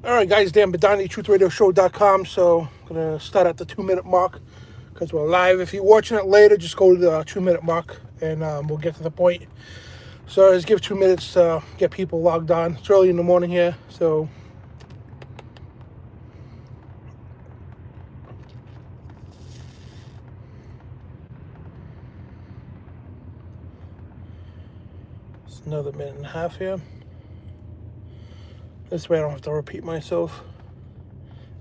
All right, guys, Dan Bidondi, TruthRadioShow.com. So I'm going to start at the 2-minute mark because we're live. If you're watching it later, just go to the 2-minute mark and we'll get to the point. So let's give 2 minutes to get people logged on. It's early in the morning here, so it's another minute and a half here. This way I don't have to repeat myself.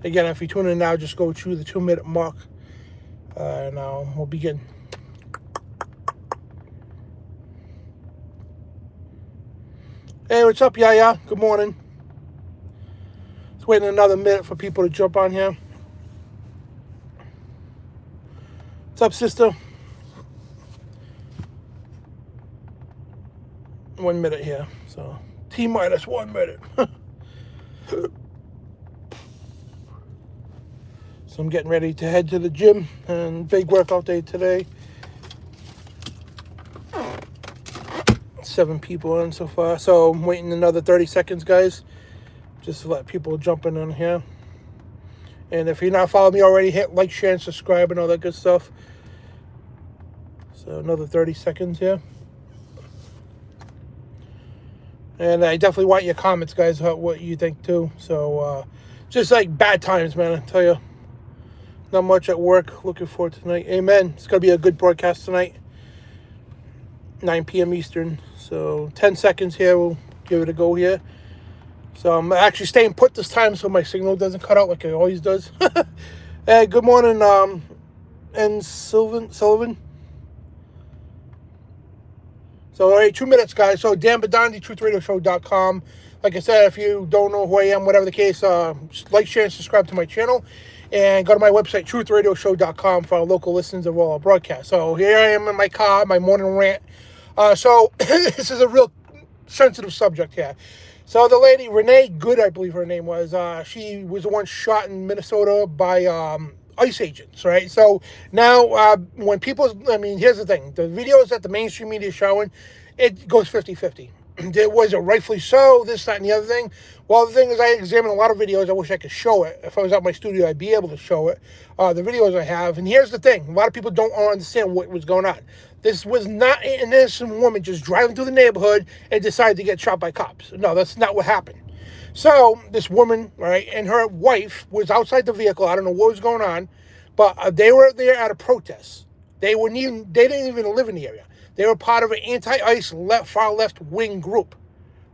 Again, if you tune in now, just go to the 2-minute mark and we'll begin. Hey, what's up, Yaya? Good morning. Just waiting another minute for people to jump on here. What's up, sister? 1 minute here. So T-minus 1 minute. So I'm getting ready to head to the gym and big workout day today. 7 people in so far. So I'm waiting another 30 seconds, guys, just to let people jump in on here. And if you're not following me already, hit like, share, and subscribe and all that good stuff. So another 30 seconds here. And I definitely want your comments, guys, about what you think too. So just like bad times, man, I tell you. Not much at work. Looking forward to tonight. Amen. It's going to be a good broadcast tonight. 9 p.m. Eastern. So 10 seconds here. We'll give it a go here. So I'm actually staying put this time so my signal doesn't cut out like it always does. Hey, good morning, and Sullivan. So, all right, 2 minutes, guys. So, Dan Bidondi, TruthRadioShow.com. Like I said, if you don't know who I am, whatever the case, like, share, and subscribe to my channel. And go to my website, TruthRadioShow.com, for our local listens of all our broadcasts. So, here I am in my car, my morning rant. So, this is a real sensitive subject here. So, the lady, Renee Good, I believe her name was, she was the one shot in Minnesota by ICE agents, right? So now when people, here's the thing. The videos that the mainstream media is showing, it goes 50-50. Was it rightfully so, this, that, and the other thing? Well, the thing is, I examine a lot of videos. I wish I could show it. If I was at my studio, I'd be able to show it, the videos I have. And here's the thing. A lot of people don't understand what was going on. This was not an innocent woman just driving through the neighborhood and decided to get shot by cops. No, that's not what happened. So this woman, right, and her wife was outside the vehicle. I don't know what was going on, but they were there at a protest. They didn't even live in the area. They were part of an anti-ICE far left wing group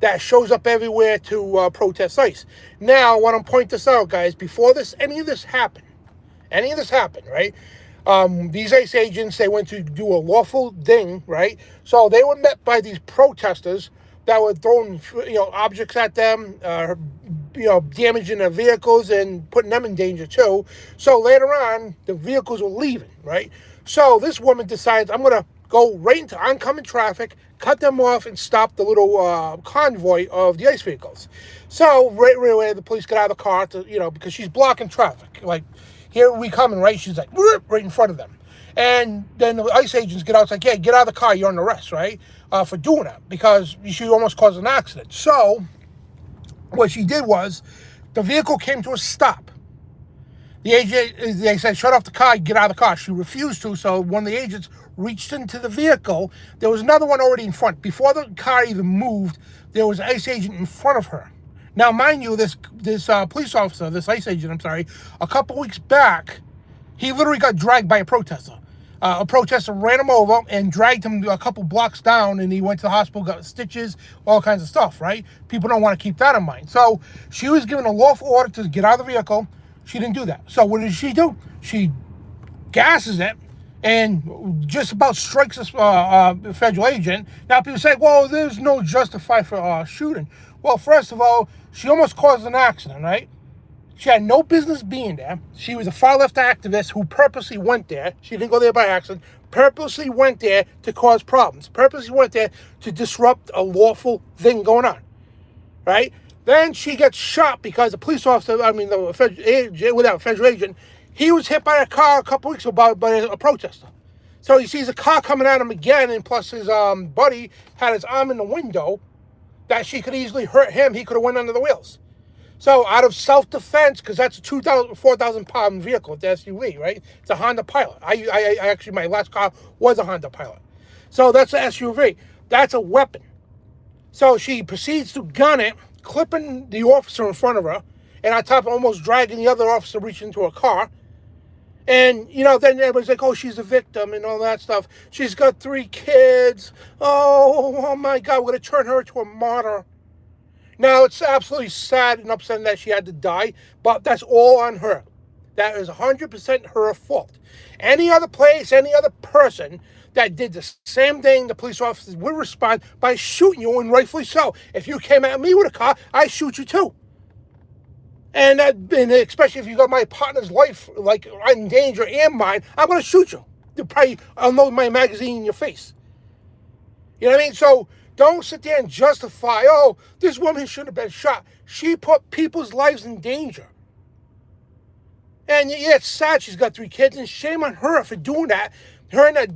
that shows up everywhere to protest ICE. Now, I want to point this out, guys. Before any of this happened, right? These ICE agents, they went to do a lawful thing, right? So they were met by these protesters that were throwing, objects at them, damaging their vehicles and putting them in danger too. So later on, the vehicles were leaving, right? So this woman decides, I'm going to go right into oncoming traffic, cut them off, and stop the little convoy of the ICE vehicles. So right away, the police get out of the car to, because she's blocking traffic. Like, here we coming, right? She's like, right in front of them. And then the ICE agents get out. It's like, yeah, get out of the car. You're under arrest, right? For doing that because she almost caused an accident. So what she did was the vehicle came to a stop. They said, shut off the car, get out of the car. She refused to, so when the agents reached into the vehicle, there was another one already in front. Before the car even moved, there was an ICE agent in front of her. Now, mind you, this police officer, this ICE agent, a couple weeks back, he literally got dragged by a protester. A protester ran him over and dragged him a couple blocks down, and he went to the hospital, got stitches, all kinds of stuff, right? People don't want to keep that in mind. So she was given a lawful order to get out of the vehicle. She didn't do that. So what did she do? She gasses it and just about strikes this federal agent. Now people say, well, there's no justify for shooting. Well, first of all, she almost caused an accident, right? She had no business being there. She was a far-left activist who purposely went there. She didn't go there by accident. Purposely went there to cause problems. Purposely went there to disrupt a lawful thing going on, right? Then she gets shot because the police officer, the federal agent, he was hit by a car a couple weeks ago by a protester. So he sees a car coming at him again, and plus his buddy had his arm in the window that she could easily hurt him. He could have went under the wheels. So out of self-defense, because that's a 4,000 pound vehicle, it's an SUV, right? It's a Honda Pilot. I actually, my last car was a Honda Pilot. So that's an SUV. That's a weapon. So she proceeds to gun it, clipping the officer in front of her, and on top of almost dragging the other officer reaching into her car. And, you know, then everybody's like, oh, she's a victim and all that stuff. She's got 3 kids. Oh my God, we're going to turn her into a martyr. Now, it's absolutely sad and upsetting that she had to die, but that's all on her. That is 100% her fault. Any other place, any other person that did the same thing, the police officers would respond by shooting you, and rightfully so. If you came at me with a car, I'd shoot you too. And especially if you got my partner's life like in danger and mine, I'm going to shoot you. You'll probably unload my magazine in your face. You know what I mean? So don't sit there and justify, oh, this woman shouldn't have been shot. She put people's lives in danger. And yeah, it's sad she's got 3 kids, and shame on her for doing that. Her and that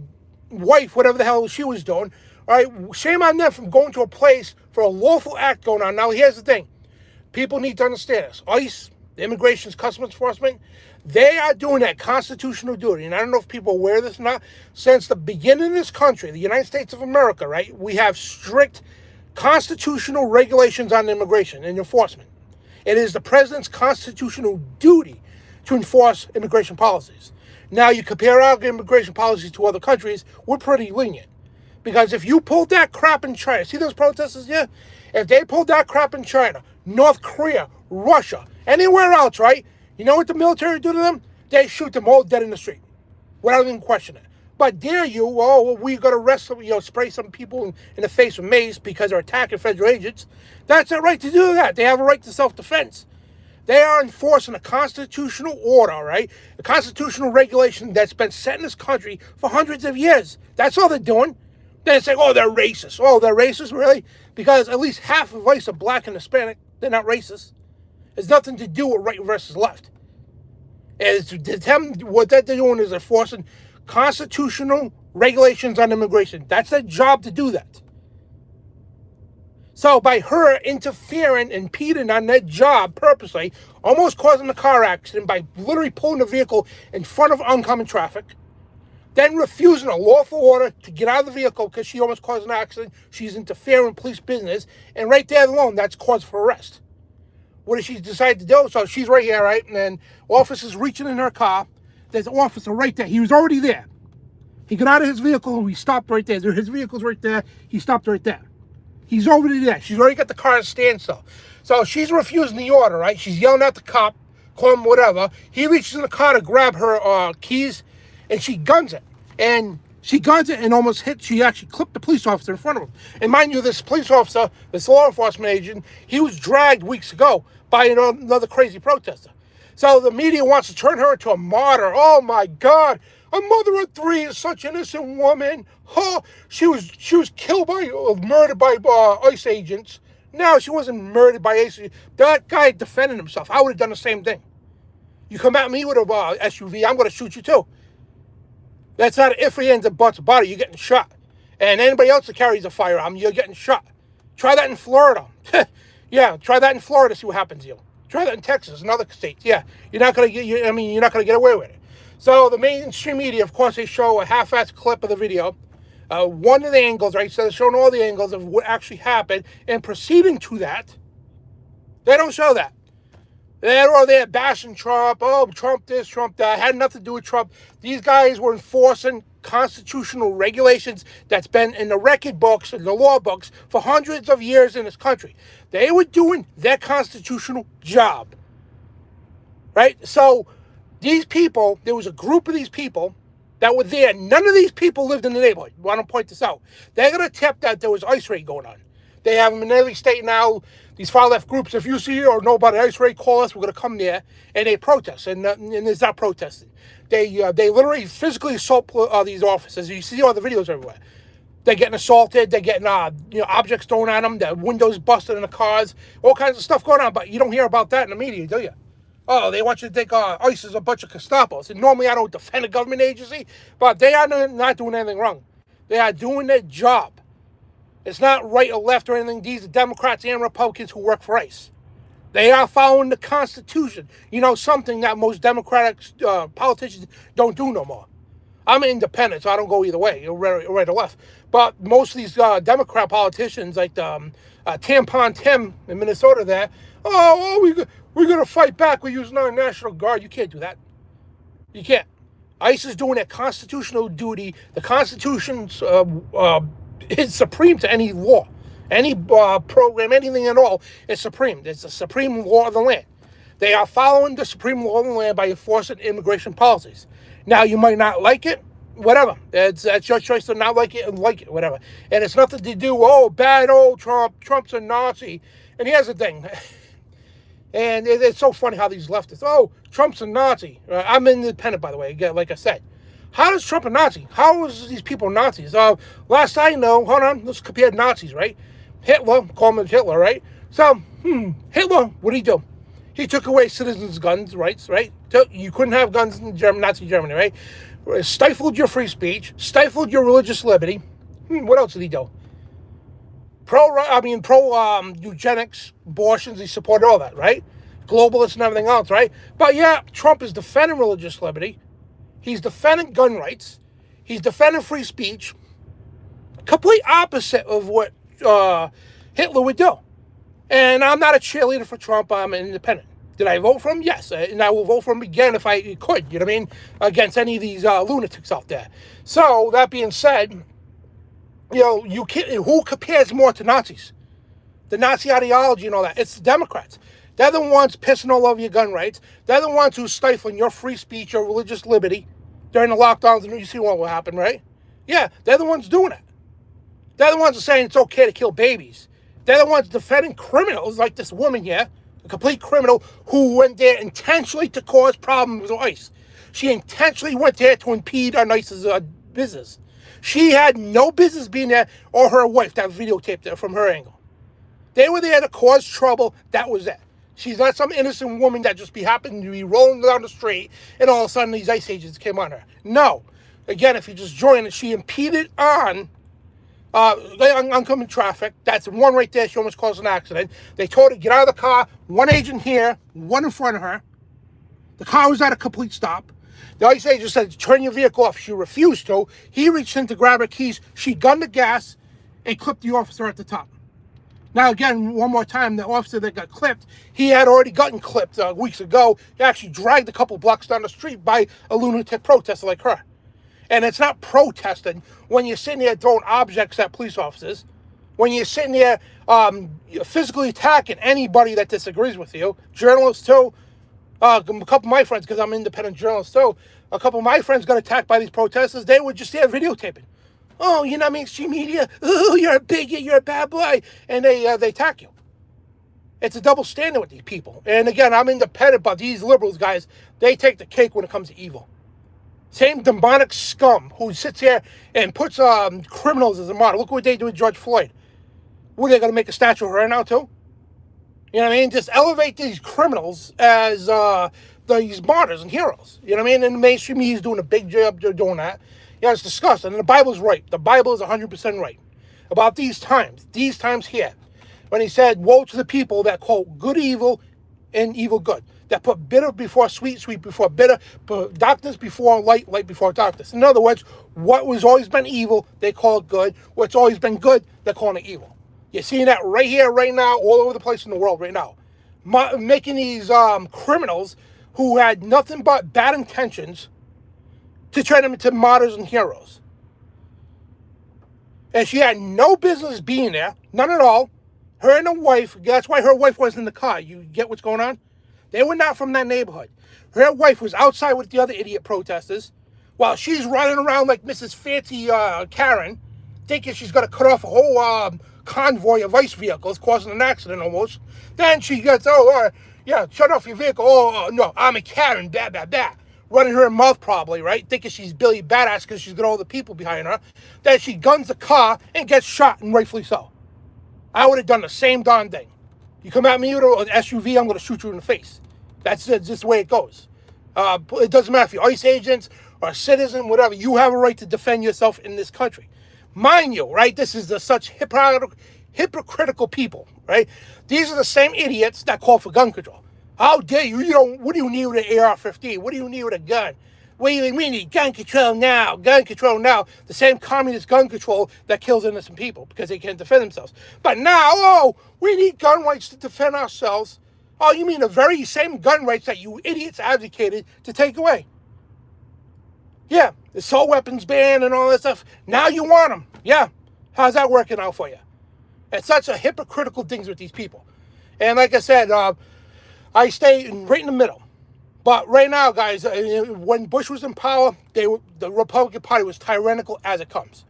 wife, whatever the hell she was doing, all right, shame on them from going to a place for a lawful act going on. Now, here's the thing. People need to understand this. ICE, the Immigration Customs Enforcement, they are doing that constitutional duty. And I don't know if people are aware of this or not. Since the beginning of this country, the United States of America, right, we have strict constitutional regulations on immigration and enforcement. It is the president's constitutional duty to enforce immigration policies. Now, you compare our immigration policies to other countries, we're pretty lenient. Because if you pulled that crap in China, see those protesters, yeah? If they pulled that crap in China, North Korea, Russia, anywhere else, right? You know what the military do to them? They shoot them all dead in the street without even questioning it. But dare you, oh, well, we got to arrest them, spray some people in the face with mace because they're attacking federal agents. That's their right to do that. They have a right to self-defense. They are enforcing a constitutional order, right? A constitutional regulation that's been set in this country for hundreds of years. That's all they're doing. Then say, oh, they're racist. Oh, they're racist, really? Because at least half of ICE are black and Hispanic. They're not racist. It's nothing to do with right versus left. It's to them, what they're doing is enforcing constitutional regulations on immigration. That's their job to do that. So by her interfering, impeding on that job purposely, almost causing a car accident by literally pulling the vehicle in front of oncoming traffic, then refusing a lawful order to get out of the vehicle because she almost caused an accident, she's interfering in police business, and right there alone, that's cause for arrest. What did she decide to do? So she's right here, right? And then officers reaching in her car. There's an officer right there. He was already there. He got out of his vehicle. He stopped right there. His vehicle's right there. He stopped right there. He's already there. She's already got the car at standstill. So she's refusing the order, right? She's yelling at the cop, call him whatever. He reaches in the car to grab her keys, and she guns it. And she guns it and almost she actually clipped the police officer in front of him. And mind you, this police officer, this law enforcement agent, he was dragged weeks ago by another crazy protester. So the media wants to turn her into a martyr. Oh my God. A mother of 3 is such an innocent woman. Huh? She was killed murdered by ICE agents. No, she wasn't murdered by ICE agents. That guy defended himself. I would have done the same thing. You come at me with a SUV, I'm going to shoot you too. That's not an if, ands, and buts about it. You're getting shot. And anybody else that carries a firearm, you're getting shot. Try that in Florida. Yeah, try that in Florida, see what happens to you. Try that in Texas and other states. Yeah, you're not going to get away with it. So the mainstream media, of course, they show a half-assed clip of the video. One of the angles, right? So they're showing all the angles of what actually happened. And proceeding to that, they don't show that. They're bashing Trump. Oh, Trump this, Trump that. Had nothing to do with Trump. These guys were enforcing constitutional regulations that's been in the record books and the law books for hundreds of years in this country. They were doing their constitutional job. Right? So these people, there was a group of these people that were there. None of these people lived in the neighborhood. I want to point this out. They're going to tip that there was ICE raid going on. They have them in every state now. These far-left groups, if you see or know about an ICE raid, call us. We're going to come there. And they protest. And there's not protesting. They literally physically assault these officers. You see all the videos everywhere. They're getting assaulted. They're getting objects thrown at them. The windows busted in the cars. All kinds of stuff going on. But you don't hear about that in the media, do you? Oh, they want you to think ICE is a bunch of Gestapos. And normally I don't defend a government agency, but they are not doing anything wrong. They are doing their job. It's not right or left or anything. These are Democrats and Republicans who work for ICE. They are following the Constitution. You know, something that most Democratic politicians don't do no more. I'm an independent, so I don't go either way, right or left. But most of these Democrat politicians, like Tampon Tim in Minnesota, we're going to fight back. We're using our National Guard. You can't do that. You can't. ICE is doing their constitutional duty. The Constitution is supreme to any law, any program, anything at all is supreme. It's the supreme law of the land. They are following the supreme law of the land by enforcing immigration policies. Now, you might not like it, whatever. That's your choice to not like it and like it, whatever. And it's nothing to do, bad old Trump. Trump's a Nazi. And here's the thing. And it's so funny how these leftists, Trump's a Nazi. I'm independent, by the way, like I said. How is Trump a Nazi? How is these people Nazis? Last I know, hold on, let's compare Nazis, right? Hitler, call him Hitler, right? So, Hitler, what did he do? He took away citizens' guns rights, right? You couldn't have guns in Nazi Germany, right? Stifled your free speech, stifled your religious liberty. What else did he do? Pro eugenics, abortions, he supported all that, right? Globalists and everything else, right? But yeah, Trump is defending religious liberty. He's defending gun rights. He's defending free speech. Complete opposite of what Hitler would do. And I'm not a cheerleader for Trump. I'm an independent. Did I vote for him? Yes. And I will vote for him again if I could, you know what I mean? Against any of these lunatics out there. So, that being said, who compares more to Nazis? The Nazi ideology and all that. It's the Democrats. They're the ones pissing all over your gun rights. They're the ones who's stifling your free speech, your religious liberty during the lockdowns. And you see what will happen, right? Yeah, they're the ones doing it. They're the ones saying it's okay to kill babies. They're the ones defending criminals like this woman here, a complete criminal who went there intentionally to cause problems with ICE. She intentionally went there to impede on ICE's business. She had no business being there, or her wife that videotaped it from her angle. They were there to cause trouble. That was it. She's not some innocent woman that just happened to be rolling down the street and all of a sudden these ICE agents came on her. No. Again, if you just join it, she impeded on oncoming traffic. That's one right there. She almost caused an accident. They told her, get out of the car. One agent here, one in front of her. The car was at a complete stop. The ICE agent said, turn your vehicle off. She refused to. He reached in to grab her keys. She gunned the gas and clipped the officer at the top. Now, again, one more time, the officer that got clipped, he had already gotten clipped weeks ago. He actually dragged a couple blocks down the street by a lunatic protester like her. And it's not protesting when you're sitting there throwing objects at police officers, when you're sitting there physically attacking anybody that disagrees with you, journalists too. A couple of my friends, because I'm an independent journalist too, a couple of my friends got attacked by these protesters. They were just there videotaping. Mainstream media. You're a bigot. You're a bad boy. And they attack you. It's a double standard with these people. And again, I'm independent, but these liberals, guys, they take the cake when it comes to evil. Same demonic scum who sits here and puts criminals as a model. Look what they do with George Floyd. What, are they going to make a statue of her now too? You know what I mean? Just elevate these criminals as these martyrs and heroes. You know what I mean? And the mainstream media is doing a big job doing that. Yeah, it's disgusting. And the Bible's right. The Bible is 100% right about these times here. When he said, woe to the people that call good evil and evil good. That put bitter before sweet, sweet before bitter, put darkness before light, light before darkness. In other words, what was always been evil, they call it good. What's always been good, they're calling it evil. You're seeing that right here, right now, all over the place in the world right now. Making these criminals who had nothing but bad intentions to turn them into martyrs and heroes. And she had no business being there, none at all. Her and the wife, that's why her wife wasn't in the car. You get what's going on? They were not from that neighborhood. Her wife was outside with the other idiot protesters while she's running around like Mrs. Fancy Karen, thinking she's going to cut off a whole convoy of ICE vehicles, causing an accident almost. Then she gets, shut off your vehicle. No, I'm a Karen, blah, blah, blah. Running her mouth probably, right? Thinking she's Billy Badass because she's got all the people behind her. Then she guns the car and gets shot, and rightfully so. I would have done the same darn thing. You come at me with an SUV, I'm going to shoot you in the face. That's just the way it goes. It doesn't matter if you're ICE agents or a citizen, whatever. You have a right to defend yourself in this country. Mind you, right, this is such hypocritical people, right? These are the same idiots that call for gun control. How dare you? You don't. What do you need with an AR-15? What do you need with a gun? We need gun control now. Gun control now. The same communist gun control that kills innocent people because they can't defend themselves. But now, oh, we need gun rights to defend ourselves. Oh, you mean the very same gun rights that you idiots advocated to take away? Yeah, the assault weapons ban and all that stuff. Now you want them. Yeah. How's that working out for you? It's such a hypocritical things with these people. And like I said, I stay right in the middle. But right now, guys, when Bush was in power, the Republican Party was tyrannical as it comes.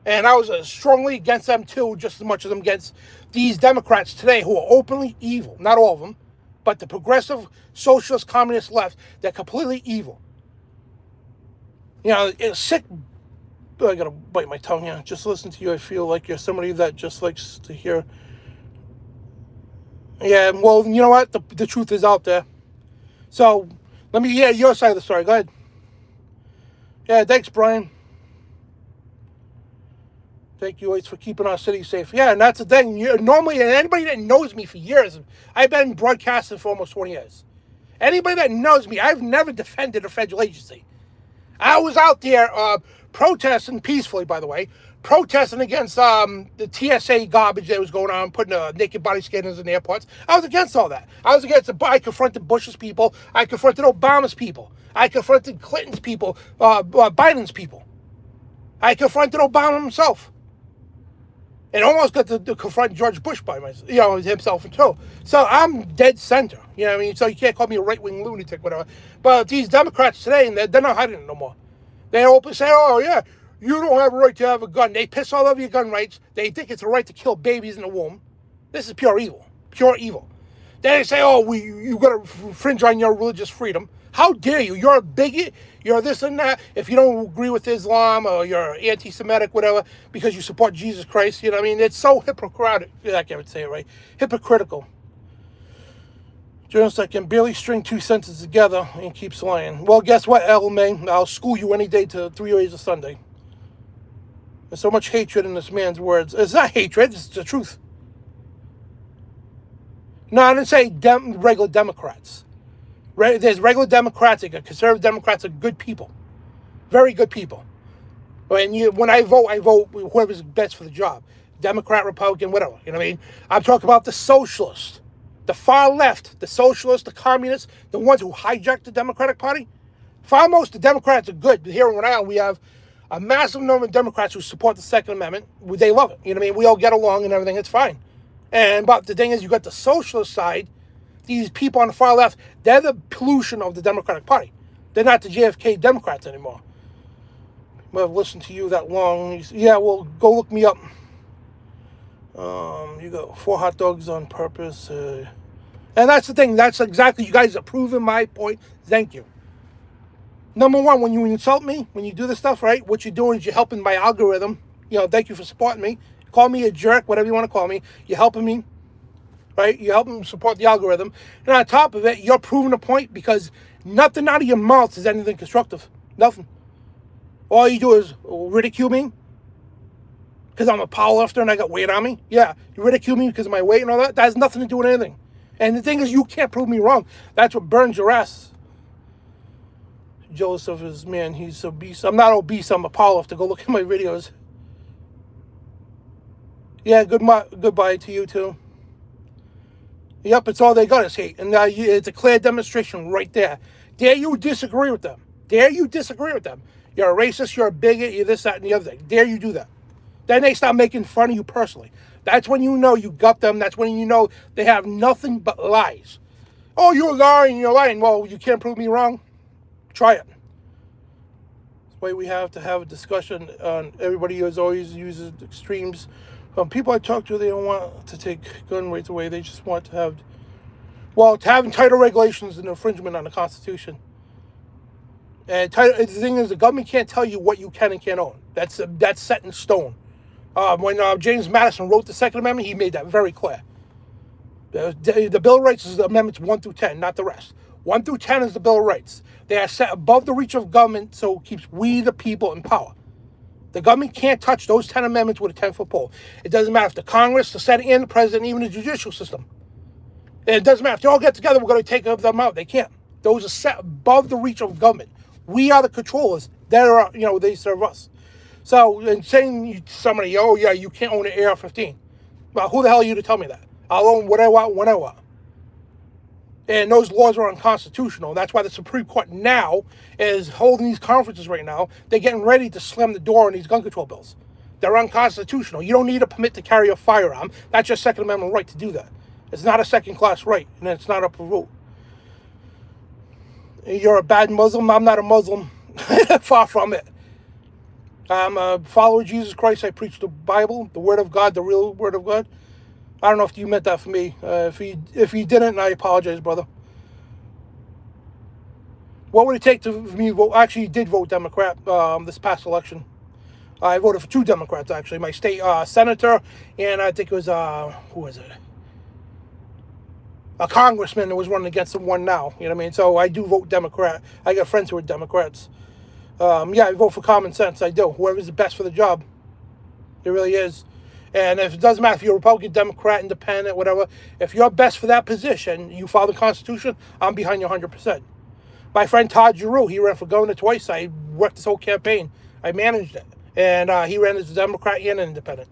And I was strongly against them too, just as much as I'm against these Democrats today who are openly evil. Not all of them, but the progressive, socialist, communist left, they're completely evil. You know, it's sick. I gotta bite my tongue here. Just listen to you. I feel like you're somebody that just likes to hear. Yeah, well, you know what? The truth is out there. So, let me hear your side of the story. Go ahead. Yeah, thanks, Brian. Thank you, Ace, for keeping our city safe. Yeah, and that's the thing. Normally, anybody that knows me for years, I've been broadcasting for almost 20 years. Anybody that knows me, I've never defended a federal agency. I was out there protesting peacefully, by the way, protesting against the TSA garbage that was going on, putting naked body scanners in airports. I was against all that. I was against I confronted Bush's people. I confronted Obama's people. I confronted Clinton's people, Biden's people. I confronted Obama himself. And almost got to confront George Bush by myself, himself too. So I'm dead center. You know what I mean? So you can't call me a right-wing lunatic, whatever. But these Democrats today, they're not hiding it no more. They open say, oh, yeah, you don't have a right to have a gun. They piss all over your gun rights. They think it's a right to kill babies in the womb. This is pure evil. Pure evil. Then they say, oh, you got to infringe on your religious freedom. How dare you? You're a bigot. You're this and that. If you don't agree with Islam or you're anti-Semitic, whatever, because you support Jesus Christ, you know what I mean? It's so hypocritical. I can't say it right. Hypocritical. Journalist that can barely string two sentences together and keeps lying. Well, guess what, Elman? I'll school you any day to 3 days of Sunday. There's so much hatred in this man's words. It's not hatred. It's the truth. No, I didn't say regular Democrats. There's regular Democrats, conservative Democrats are good people. Very good people. When I vote whoever's best for the job. Democrat, Republican, whatever. You know what I mean? I'm talking about the socialists. The far left, the socialists, the communists, the ones who hijacked the Democratic Party. Far most of the Democrats are good. Here in Rhode Island, we have a massive number of Democrats who support the Second Amendment. They love it. You know what I mean? We all get along and everything. It's fine. But the thing is, you got the socialist side. These people on the far left, they're the pollution of the Democratic Party. They're not the JFK Democrats anymore. I've listened to you that long. Yeah, well, go look me up. You got 4 hot dogs on purpose. And that's the thing. That's exactly, you guys are proving my point. Thank you. Number one, when you insult me, when you do this stuff, right, what you're doing is you're helping my algorithm. Thank you for supporting me. Call me a jerk, whatever you want to call me. You're helping me. Right? You're helping support the algorithm. And on top of it, you're proving a point because nothing out of your mouth is anything constructive. Nothing. All you do is ridicule me because I'm a powerlifter and I got weight on me. Yeah, you ridicule me because of my weight and all that. That has nothing to do with anything. And the thing is, you can't prove me wrong. That's what burns your ass. Jealous of his man. He's obese. I'm not obese. I'm a powerlifter. Go look at my videos. Yeah, goodbye to you too. Yep, it's all they got is hate. And it's a clear demonstration right there. Dare you disagree with them. Dare you disagree with them. You're a racist, you're a bigot, you're this, that, and the other thing. Dare you do that. Then they start making fun of you personally. That's when you know you got them. That's when you know they have nothing but lies. Oh, you're lying, you're lying. Well, you can't prove me wrong. Try it. That's why we have to have a discussion on everybody who always uses extremes. People I talk to, they don't want to take gun rights away. They just want to have, having tighter regulations and infringement on the Constitution. And the thing is, the government can't tell you what you can and can't own. That's set in stone. When James Madison wrote the Second Amendment, he made that very clear. The Bill of Rights is the amendments 1 through 10, not the rest. 1 through 10 is the Bill of Rights. They are set above the reach of government, so it keeps we the people in power. The government can't touch those 10 amendments with a 10-foot pole. It doesn't matter if the Congress, the Senate, and the President, even the judicial system. And it doesn't matter if they all get together, we're going to take them out. They can't. Those are set above the reach of government. We are the controllers. They serve us. So, in saying to somebody, oh yeah, you can't own an AR-15. Well, who the hell are you to tell me that? I'll own what I want, when I want. And those laws are unconstitutional. That's why the Supreme Court now is holding these conferences right now. They're getting ready to slam the door on these gun control bills. They're unconstitutional. You don't need a permit to carry a firearm. That's your Second Amendment right to do that. It's not a second-class right, and it's not up for vote. You're a bad Muslim. I'm not a Muslim. Far from it. I'm a follower of Jesus Christ. I preach the Bible, the Word of God, the real Word of God. I don't know if you meant that for me. If you didn't, I apologize, brother. What would it take to me vote? Actually, did vote Democrat this past election. I voted for 2 Democrats, actually. My state senator, and I think it was, who was it? A congressman that was running against the one now. You know what I mean? So I do vote Democrat. I got friends who are Democrats. Yeah, I vote for common sense. I do. Whoever's the best for the job. It really is. And if it doesn't matter if you're Republican, Democrat, Independent, whatever, if you're best for that position, you follow the Constitution, I'm behind you 100%. My friend Todd Giroux, he ran for governor twice. I worked this whole campaign. I managed it. And he ran as a Democrat and an Independent.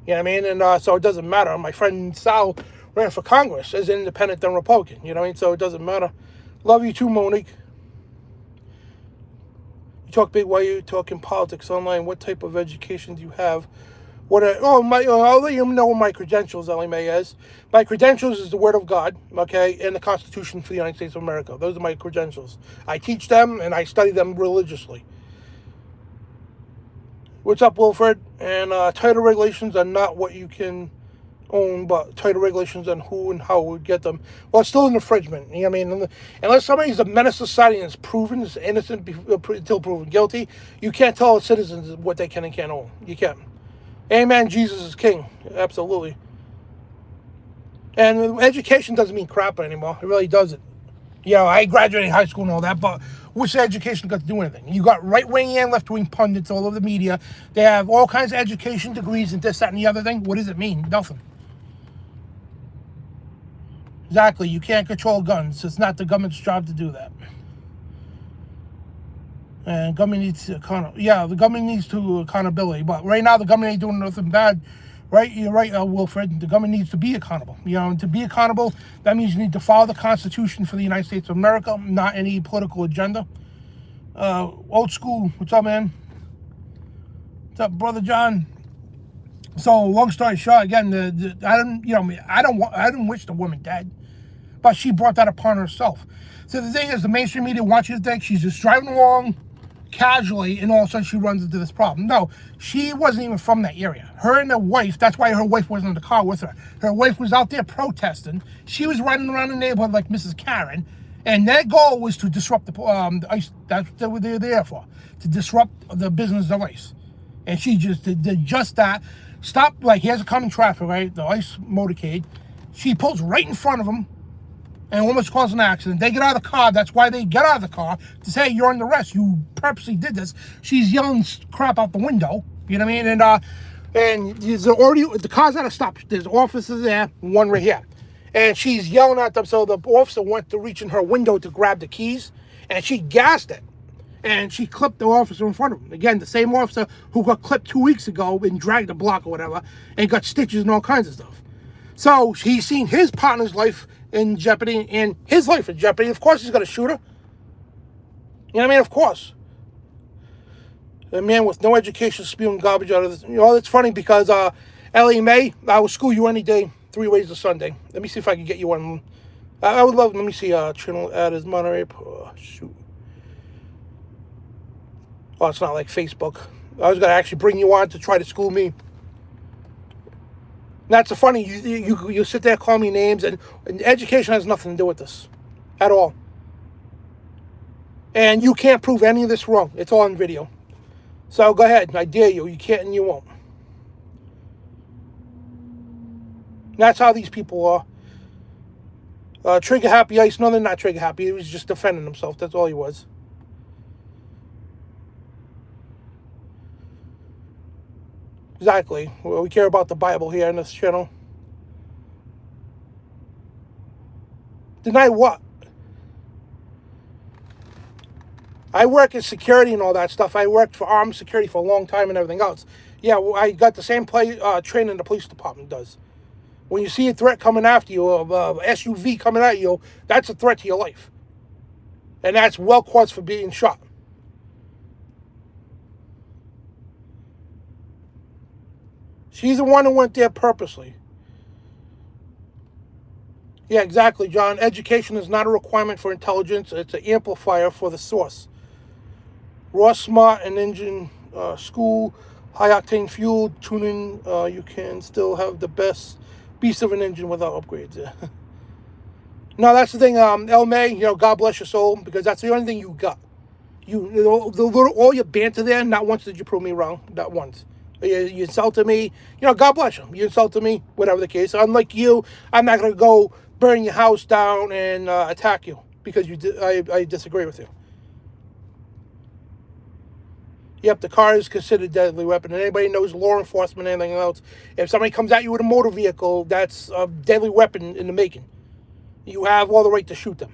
You know what I mean? And so it doesn't matter. My friend Sal ran for Congress as an Independent and Republican. You know what I mean? So it doesn't matter. Love you too, Monique. You talk big while you're talking politics online. What type of education do you have? I'll let you know what my credentials, Ellie Mae, is. My credentials is the Word of God, okay, and the Constitution for the United States of America. Those are my credentials. I teach them, and I study them religiously. What's up, Wilfred? And title regulations are not what you can own, but title regulations on who and how would get them. Well, it's still an infringement. You know what I mean? Unless somebody's a menace to society and is proven is innocent until proven guilty, you can't tell citizens what they can and can't own. You can't. Amen. Jesus is king. Absolutely. And education doesn't mean crap anymore. It really doesn't. You know, I graduated high school and all that, but what's education got to do with anything? You got right-wing and left-wing pundits all over the media. They have all kinds of education degrees and this, that, and the other thing. What does it mean? Nothing. Exactly. You can't control guns. It's not the government's job to do that. And government needs the government needs to accountability. But right now, the government ain't doing nothing bad. Right? You're right, Wilfred. The government needs to be accountable. You know, and to be accountable, that means you need to follow the Constitution for the United States of America, not any political agenda. Old school. What's up, man? What's up, brother John? So, long story short, again, I don't wish the woman dead, but she brought that upon herself. So the thing is, the mainstream media wants you to think she's just driving along casually, and all of a sudden she runs into this problem. No, she wasn't even from that area. Her and the wife, that's why her wife wasn't in the car with her. Her wife was out there protesting. She was running around the neighborhood like Mrs. Karen, and their goal was to disrupt the ICE. That's what they were there for, to disrupt the business of ICE. And she just did just that. Stop, like, here's a coming traffic, right? The ICE motorcade. She pulls right in front of them and almost caused an accident. They get out of the car. That's why they get out of the car, to say, you're under arrest. You purposely did this. She's yelling crap out the window. You know what I mean? And there's already, the car's at a stop. There's officers there, one right here. And she's yelling at them. So the officer went to reach in her window to grab the keys, and she gassed it. And she clipped the officer in front of him. Again, the same officer who got clipped 2 weeks ago and dragged a block or whatever, and got stitches and all kinds of stuff. So he's seen his partner's life in jeopardy and his life in jeopardy. Of course he's going to shoot her. You know what I mean? Of course. A man with no education spewing garbage out of this. You know, it's funny because Ellie Mae, I will school you any day, 3 ways to Sunday. Let me see if I can get you one. I would love, let me see, channel ad is moderator. Oh, shoot. Oh, it's not like Facebook. I was going to actually bring you on to try to school me. That's the funny, you sit there, call me names, and education has nothing to do with this at all. And you can't prove any of this wrong. It's all on video. So go ahead, I dare you. You can't and you won't. That's how these people are. Trigger happy ice. No, they're not trigger happy. He was just defending himself. That's all he was. Exactly. Well, we care about the Bible here on this channel. Deny what? I work in security and all that stuff. I worked for armed security for a long time and everything else. Yeah, well, I got the same training the police department does. When you see a threat coming after you, a SUV coming at you, that's a threat to your life. And that's well cause for being shot. She's the one who went there purposely. Yeah, exactly, John. Education is not a requirement for intelligence. It's an amplifier for the source. Raw, smart, and engine, school, high-octane fuel, tuning, you can still have the best beast of an engine without upgrades. No, that's the thing, El May, God bless your soul, because that's the only thing you got. All your banter there, not once did you prove me wrong. Not once. You insulted me. God bless you. You insulted me, whatever the case. Unlike you, I'm not going to go burn your house down and attack you because I disagree with you. Yep, the car is considered a deadly weapon. And anybody knows law enforcement and anything else, if somebody comes at you with a motor vehicle, that's a deadly weapon in the making. You have all the right to shoot them.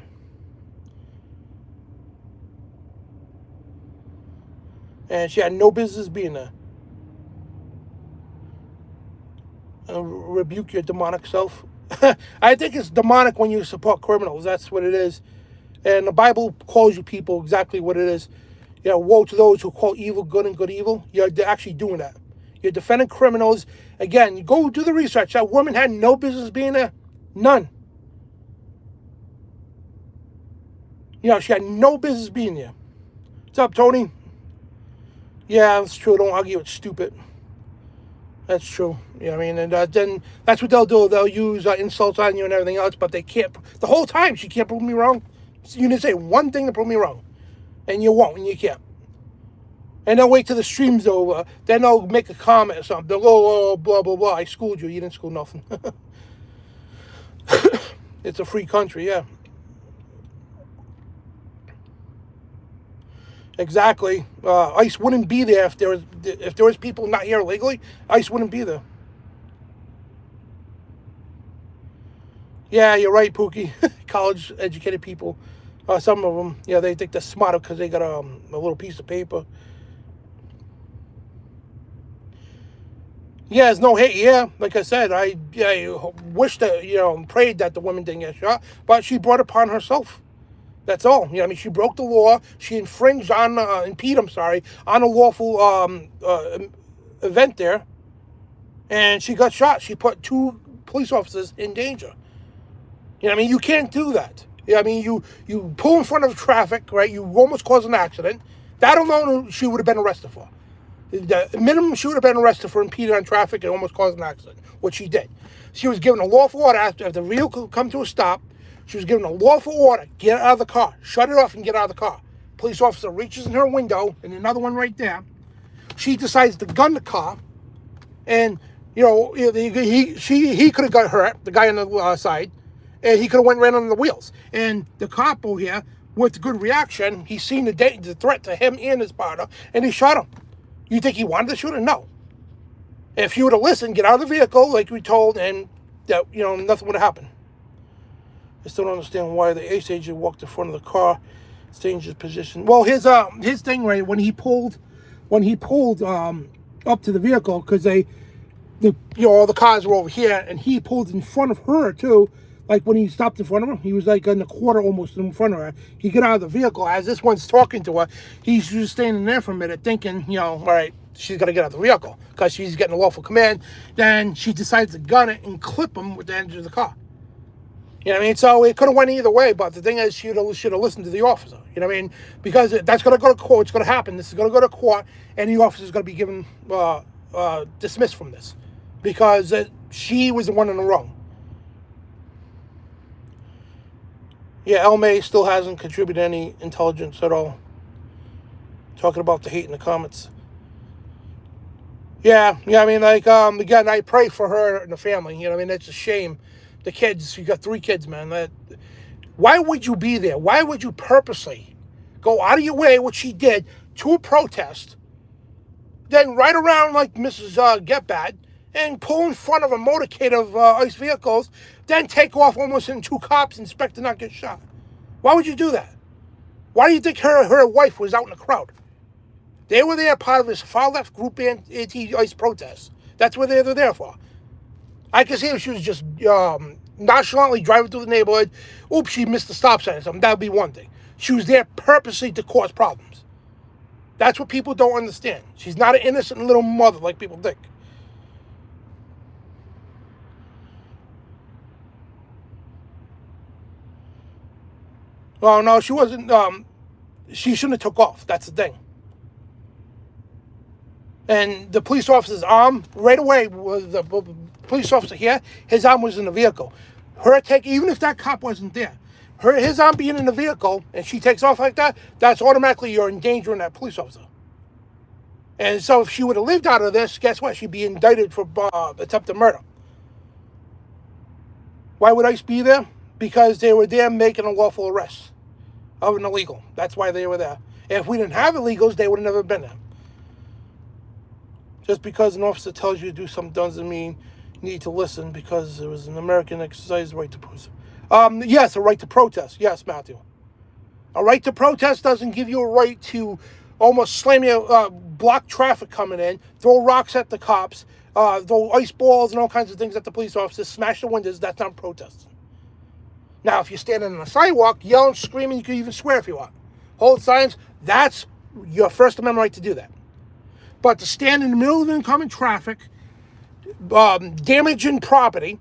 And she had no business being there. Rebuke your demonic self. I think it's demonic when you support criminals. That's what it is. And the Bible calls you people exactly what it is. Woe to those who call evil good and good evil. You're actually doing that. You're defending criminals. Again, you go do the research. That woman had no business being there. None. She had no business being there. What's up, Tony? Yeah, that's true. Don't argue. It's stupid. That's true. And then that's what they'll do. They'll use insults on you and everything else, but they can't. The whole time, she can't prove me wrong. You didn't say one thing to prove me wrong. And you won't, and you can't. And they'll wait till the stream's over. Then they'll make a comment or something. They'll go, oh, blah, blah, blah. I schooled you. You didn't school nothing. It's a free country, yeah. Exactly. ICE wouldn't be there if there was people not here illegally. ICE wouldn't be there. Yeah, you're right, Pookie. College-educated people. Some of them, they think they're smarter because they got a little piece of paper. Yeah, there's no hate. Yeah, like I said, I wish that, prayed that the woman didn't get shot, but she brought it upon herself. That's all. She broke the law. She infringed on, on a lawful event there, and she got shot. She put 2 police officers in danger. You can't do that. You pull in front of traffic, right? You almost cause an accident. That alone, she would have been arrested for. The minimum she would have been arrested for impeding on traffic and almost caused an accident, which she did. She was given a lawful order after the vehicle come to a stop. She was given a lawful order, get out of the car, shut it off and get out of the car. Police officer reaches in her window, and another one right there. She decides to gun the car, and he could have got hurt, the guy on the side, and he could have went right under the wheels. And the cop over here, with good reaction, he's seen the threat to him and his partner, and he shot him. You think he wanted to shoot him? No. If he would have listened, get out of the vehicle like we told, and nothing would have happened. I still don't understand why the ACE agent walked in front of the car, changed his position. Well, his thing, right, when he pulled up to the vehicle, because all the cars were over here, and he pulled in front of her too. Like when he stopped in front of her, he was like in the quarter almost in front of her. He got out of the vehicle. As this one's talking to her, he's just standing there for a minute thinking, all right, she's got to get out of the vehicle because she's getting a lawful command. Then she decides to gun it and clip him with the engine of the car. So it could have went either way, but the thing is, she should have listened to the officer. Because that's going to go to court. It's going to happen. This is going to go to court, and the officer is going to be given dismissed from this because she was the one in the wrong. Yeah, El May still hasn't contributed any intelligence at all. Talking about the hate in the comments. Yeah, again, I pray for her and the family. It's a shame. The kids, you got 3 kids, man. Why would you be there? Why would you purposely go out of your way, what she did, to a protest, then ride around like Mrs. Getbad and pull in front of a motorcade of ICE vehicles, then take off almost in two cops and expect to not get shot. Why would you do that? Why do you think her wife was out in the crowd? They were there part of this far-left group anti-ICE protest. That's what they're there for. I can see if she was just nonchalantly driving through the neighborhood. Oops, she missed the stop sign or something. That would be one thing. She was there purposely to cause problems. That's what people don't understand. She's not an innocent little mother like people think. Well, no, she wasn't. She shouldn't have took off. That's the thing. And the police officer's arm, right away, was the police officer here, his arm was in the vehicle. Even if that cop wasn't there, his arm being in the vehicle, and she takes off like that, that's automatically you're endangering that police officer. And so if she would have lived out of this, guess what? She'd be indicted for attempted murder. Why would ICE be there? Because they were there making a lawful arrest of an illegal. That's why they were there. And if we didn't have illegals, they would have never been there. Just because an officer tells you to do something doesn't mean you need to listen, because it was an American exercise right to protest. Yes, a right to protest. Yes, Matthew. A right to protest doesn't give you a right to almost slam you, block traffic coming in, throw rocks at the cops, throw ice balls and all kinds of things at the police officers, smash the windows. That's not protesting. Now, if you're standing on the sidewalk, yelling, screaming, you can even swear if you want. Hold signs, that's your First Amendment right to do that. But to stand in the middle of incoming traffic, damaging property,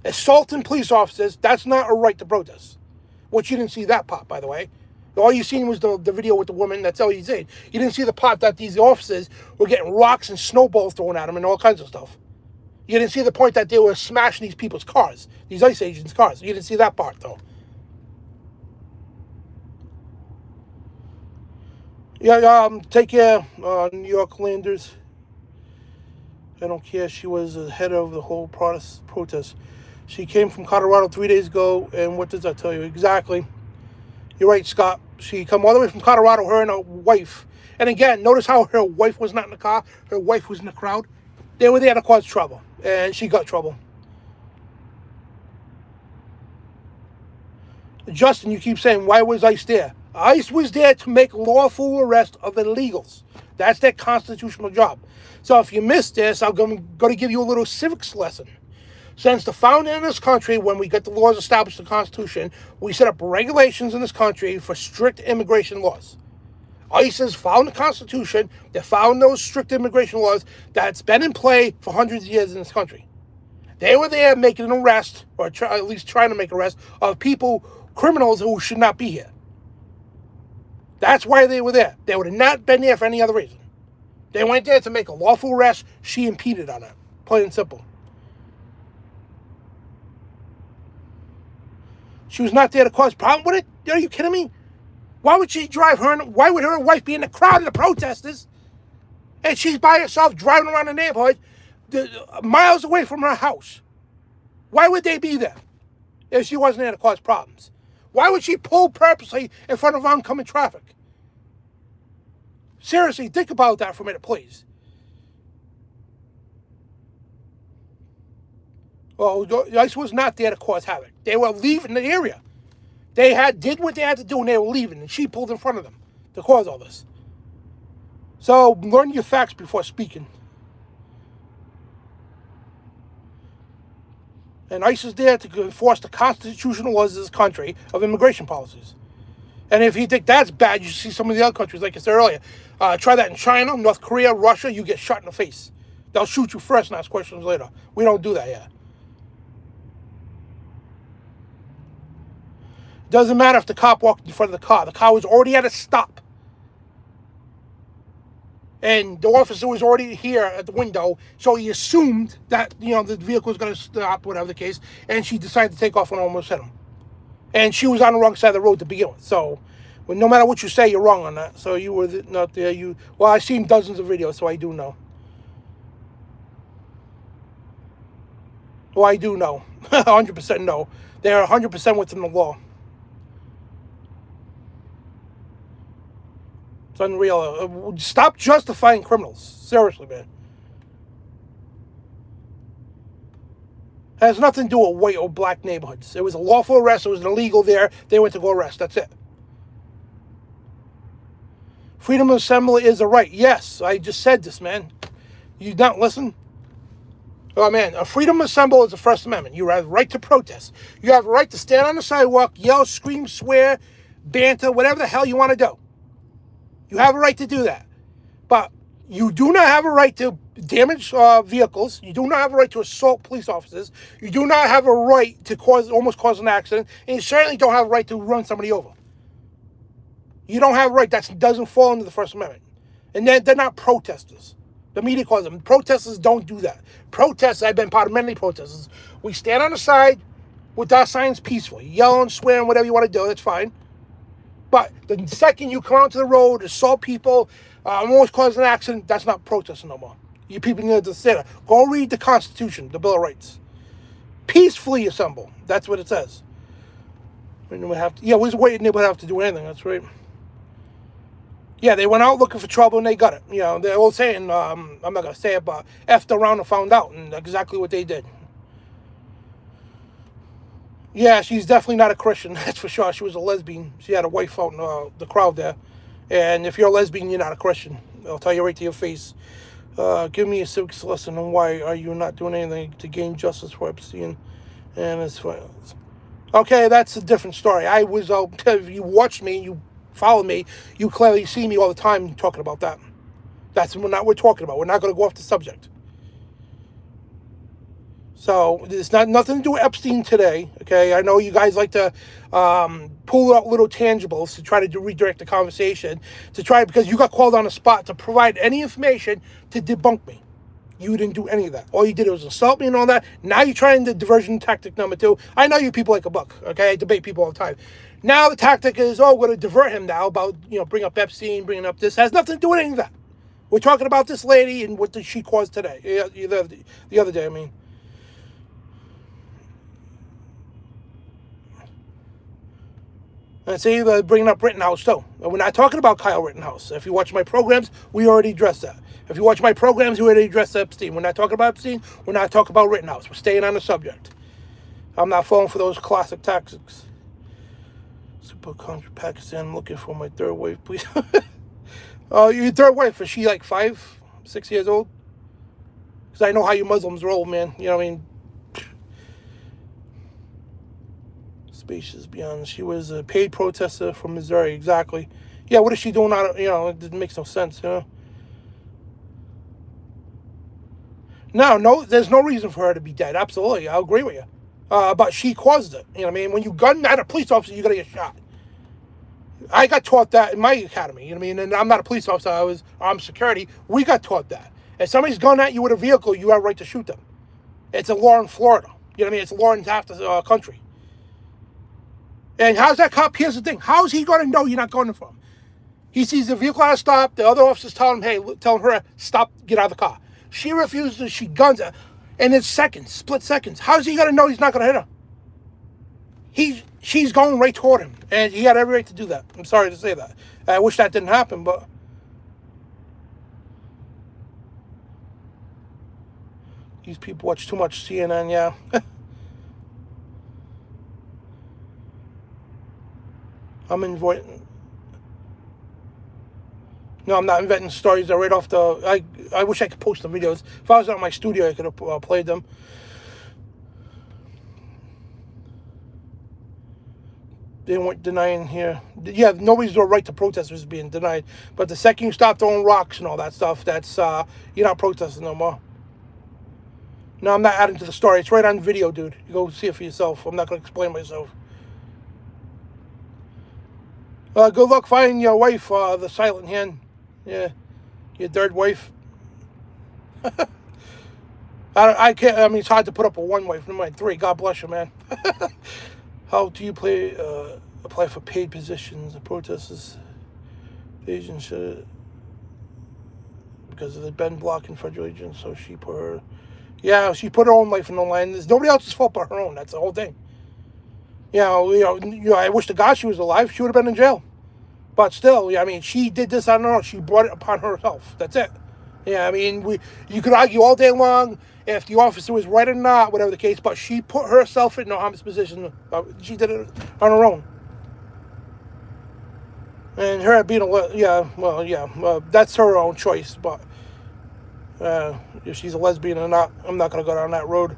assaulting police officers, that's not a right to protest. Which you didn't see that part, by the way. All you seen was the video with the woman. That's all you seen. You didn't see the part that these officers were getting rocks and snowballs thrown at them and all kinds of stuff. You didn't see the point that they were smashing these people's cars, these ICE agents' cars. You didn't see that part, though. Yeah, take care, New York Landers. I don't care. She was the head of the whole protest. She came from Colorado 3 days ago, and what does that tell you? Exactly. You're right, Scott. She come all the way from Colorado, her and her wife. And again, notice how her wife was not in the car. Her wife was in the crowd. They were there to cause trouble, and she got trouble. Justin, you keep saying, why was ICE there? ICE was there to make lawful arrest of illegals. That's their constitutional job. So if you missed this, I'm going to give you a little civics lesson. Since the founding of this country, when we got the laws established in the Constitution, we set up regulations in this country for strict immigration laws. ICE has found the Constitution. They found those strict immigration laws that's been in play for hundreds of years in this country. They were there making an arrest, or at least trying to make an arrest, of people, criminals who should not be here. That's why they were there. They would have not been there for any other reason. They went there to make a lawful arrest. She impeded on it. Plain and simple. She was not there to cause problem with it? Are you kidding me? Why would she drive her? Why would her wife be in the crowd of the protesters? And she's by herself driving around the neighborhood miles away from her house. Why would they be there if she wasn't there to cause problems? Why would she pull purposely in front of oncoming traffic? Seriously, think about that for a minute, please. Well, ICE was not there to cause havoc. They were leaving the area. They did what they had to do, and they were leaving, and she pulled in front of them to cause all this. So learn your facts before speaking. And ICE is there to enforce the constitutional laws of this country of immigration policies. And if you think that's bad, you should see some of the other countries, like I said earlier. Try that in China, North Korea, Russia, you get shot in the face. They'll shoot you first and ask questions later. We don't do that here. Doesn't matter if the cop walked in front of the car. The car was already at a stop. And the officer was already here at the window, so he assumed that, the vehicle was going to stop, whatever the case, and she decided to take off and almost hit him. And she was on the wrong side of the road to begin with. So, no matter what you say, you're wrong on that. So you were not there. Well, I've seen dozens of videos, so I do know. Well, I do know. 100% no. They're 100% within the law. It's unreal. Stop justifying criminals. Seriously, man. It has nothing to do with white or black neighborhoods. It was a lawful arrest. It was illegal there. They went to go arrest. That's it. Freedom of assembly is a right. Yes, I just said this, man. You don't listen? Oh, man, a freedom of assembly is the First Amendment. You have the right to protest. You have the right to stand on the sidewalk, yell, scream, swear, banter, whatever the hell you want to do. You have a right to do that. But you do not have a right to damage vehicles. You do not have a right to assault police officers. You do not have a right to almost cause an accident. And you certainly don't have a right to run somebody over. You don't have a right. That doesn't fall under the First Amendment. And they're not protesters. The media calls them. Protesters don't do that. Protests, I've been part of many protests. We stand on the side with our signs peacefully. Yelling, swearing, whatever you want to do, that's fine. But the second you come out to the road, assault people, almost cause an accident, that's not protesting no more. You people need to sit there. Go read the Constitution, the Bill of Rights. Peacefully assemble. That's what it says. We would have to, yeah, we was waiting. They would have to do anything. That's right. Yeah, they went out looking for trouble and they got it. You know, they're all saying, I'm not going to say it, but effed around and found out, and exactly what they did. Yeah, she's definitely not a Christian, that's for sure. She was a lesbian. She had a wife out in the crowd there. And if you're a lesbian, you're not a Christian. I'll tell you right to your face. Give me a civics lesson on why are you not doing anything to gain justice for Epstein and his friends. Okay, that's a different story. I was, if you watch me, you follow me, you clearly see me all the time talking about that. That's what we're talking about. We're not going to go off the subject. So it's nothing to do with Epstein today, okay? I know you guys like to pull out little tangibles to try to redirect the conversation, because you got called on the spot to provide any information to debunk me. You didn't do any of that. All you did was insult me and all that. Now you're trying the diversion tactic number 2. I know you people like a buck, okay? I debate people all the time. Now the tactic is, we're going to divert him now about, bring up Epstein, bringing up this. It has nothing to do with any of that. We're talking about this lady and what did she cause today, the other day, I mean. And see, they're bringing up Rittenhouse, too. We're not talking about Kyle Rittenhouse. If you watch my programs, we already addressed that. If you watch my programs, we already addressed Epstein. We're not talking about Epstein. We're not talking about Rittenhouse. We're staying on the subject. I'm not falling for those classic tactics. Super country Pakistan, looking for my third wife, please. Oh, your third wife, is she like 5, 6 years old? Because I know how you Muslims roll, man. You know what I mean? Spacious beyond. She was a paid protester from Missouri, exactly. Yeah, what is she doing out of, it makes no sense, No, there's no reason for her to be dead. Absolutely, I'll agree with you. But she caused it. You know what I mean? When you gun at a police officer, you're going to get shot. I got taught that in my academy. You know what I mean? And I'm not a police officer. I was armed security. We got taught that. If somebody's gunning at you with a vehicle, you have a right to shoot them. It's a law in Florida. You know what I mean? It's a law in half the country. And how's that cop? Here's the thing. How's he going to know you're not going for him? He sees the vehicle at a stop. The other officers telling her, stop, get out of the car. She refuses. She guns her. And it's seconds, split seconds. How's he going to know he's not going to hit her? She's going right toward him. And he had every right to do that. I'm sorry to say that. I wish that didn't happen, but... These people watch too much CNN, yeah. I'm inviting... No, I'm not inventing stories. They're right off the... I wish I could post the videos. If I was out in my studio, I could have played them. They weren't denying here. Yeah, nobody's right to protest is being denied. But the second you stop throwing rocks and all that stuff, that's... you're not protesting no more. No, I'm not adding to the story. It's right on video, dude. You go see it for yourself. I'm not going to explain myself. Good luck finding your wife, the silent hand. Yeah, your third wife. I can't. I mean, it's hard to put up a one wife. Never mind, 3. God bless you, man. How do you apply for paid positions? The protesters, Asian should, because they've been blocking federal agents. So she put her. Yeah, she put her own life in the line. There's nobody else's fault but her own. That's the whole thing. I wish to God she was alive. She would have been in jail. But still, I mean, she did this on her own. She brought it upon herself. That's it. Yeah, I mean, you could argue all day long if the officer was right or not, whatever the case, but she put herself in no harm's position. She did it on her own. And her being that's her own choice. But if she's a lesbian or not, I'm not going to go down that road.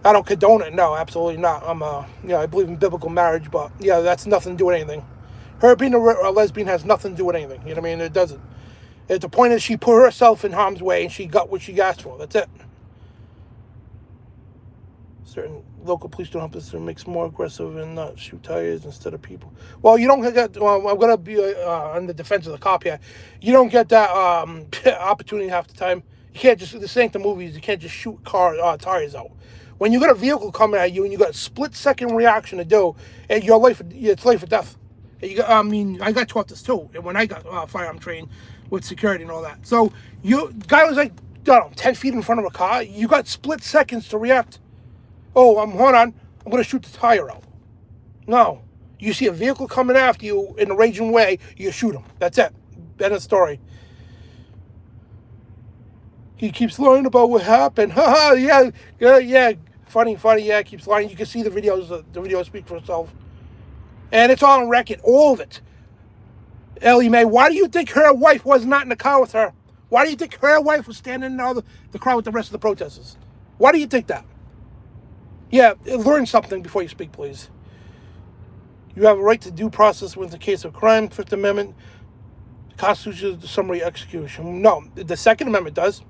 I don't condone it. No, absolutely not. I believe in biblical marriage, but yeah, that's nothing to do with anything. Her being a lesbian has nothing to do with anything. You know what I mean? It doesn't. The point is, she put herself in harm's way, and she got what she asked for. That's it. Certain local police don't help us to make more aggressive and not shoot tires instead of people. Well, you don't get. Well, I'm gonna be on the defense of the cop here. You don't get that opportunity half the time. You can't just. This ain't the movies. You can't just shoot tires out. When you got a vehicle coming at you and you got a split-second reaction to do, and your life, it's life or death. And I got taught this too. And when I got firearm trained with security and all that. So guy was like, I don't know, 10 feet in front of a car. You got split seconds to react. Oh, hold on. I'm going to shoot the tire out. No. You see a vehicle coming after you in a raging way, you shoot him. That's it. End of story. He keeps lying about what happened. Yeah. Funny. Yeah, keeps lying. You can see the videos. The videos speak for itself. And it's all on record. All of it. Ellie Mae, why do you think her wife was not in the car with her? Why do you think her wife was standing in the crowd with the rest of the protesters? Why do you think that? Yeah, learn something before you speak, please. You have a right to due process when it's a case of crime, Fifth Amendment, Constitution, summary execution. No, the Second Amendment does.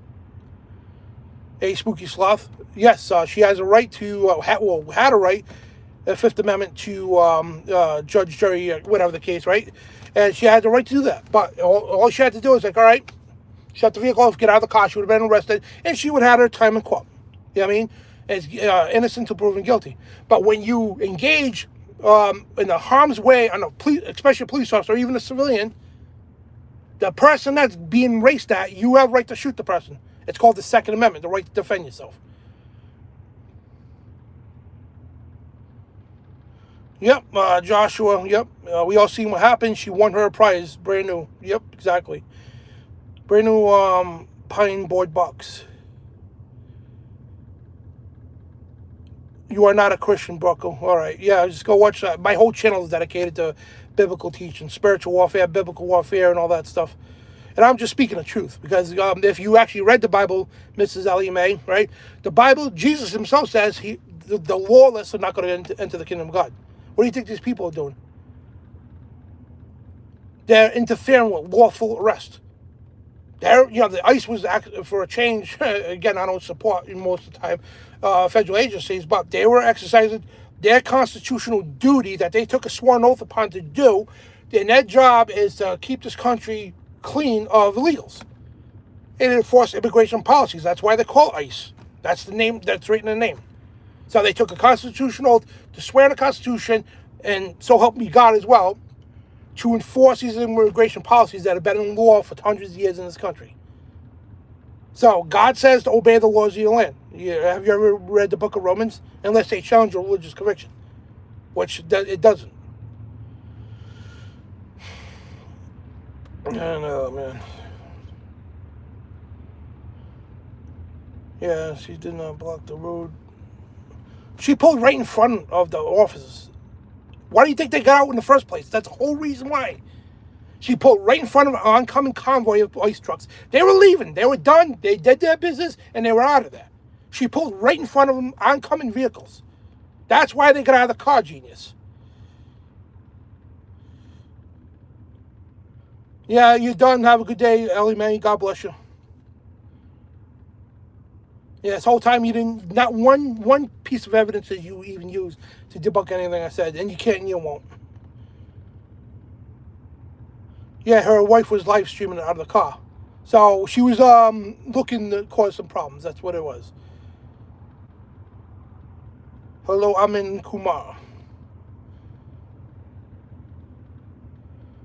A spooky sloth. Yes, she has a right to, had a right, the Fifth Amendment to judge, jury, whatever the case, right? And she had the right to do that. But all she had to do is all right, shut the vehicle off, get out of the car. She would have been arrested, and she would have had her time in court. You know what I mean? As innocent until proven guilty. But when you engage in the harm's way on especially a police officer or even a civilian, the person that's being raced at, you have a right to shoot the person. It's called the Second Amendment, the right to defend yourself. Yep, Joshua, yep. We all seen what happened. She won her prize, brand new. Yep, exactly. Brand new pine board box. You are not a Christian, Bucko. All right, yeah, just go watch that. My whole channel is dedicated to biblical teaching, spiritual warfare, biblical warfare, and all that stuff. And I'm just speaking the truth, because if you actually read the Bible, Mrs. Ellie Mae, right? The Bible, Jesus himself says the lawless are not going to enter the kingdom of God. What do you think these people are doing? They're interfering with lawful arrest. The ICE was for a change. Again, I don't support most of the time federal agencies, but they were exercising their constitutional duty that they took a sworn oath upon to do. And their job is to keep this country clean of illegals and enforce immigration policies. That's why they call ICE. That's the name that's written in the name. So they took a constitutional oath to swear in the Constitution, and so help me God as well, to enforce these immigration policies that have been in law for hundreds of years in this country. So God says to obey the laws of your land. Have you ever read the book of Romans? Unless they challenge your religious conviction, which it doesn't. I know, man. Yeah, she did not block the road. She pulled right in front of the officers. Why do you think they got out in the first place? That's the whole reason why. She pulled right in front of an oncoming convoy of ICE trucks. They were leaving. They were done. They did their business, and they were out of there. She pulled right in front of them, oncoming vehicles. That's why they got out of the car, genius. Yeah, you're done. Have a good day, Ellie Mae. God bless you. Yeah, this whole time you didn't, not one piece of evidence that you even used to debunk anything I said, and you can't and you won't. Yeah, her wife was live streaming out of the car. So she was looking to cause some problems. That's what it was. Hello, I'm in Kumar.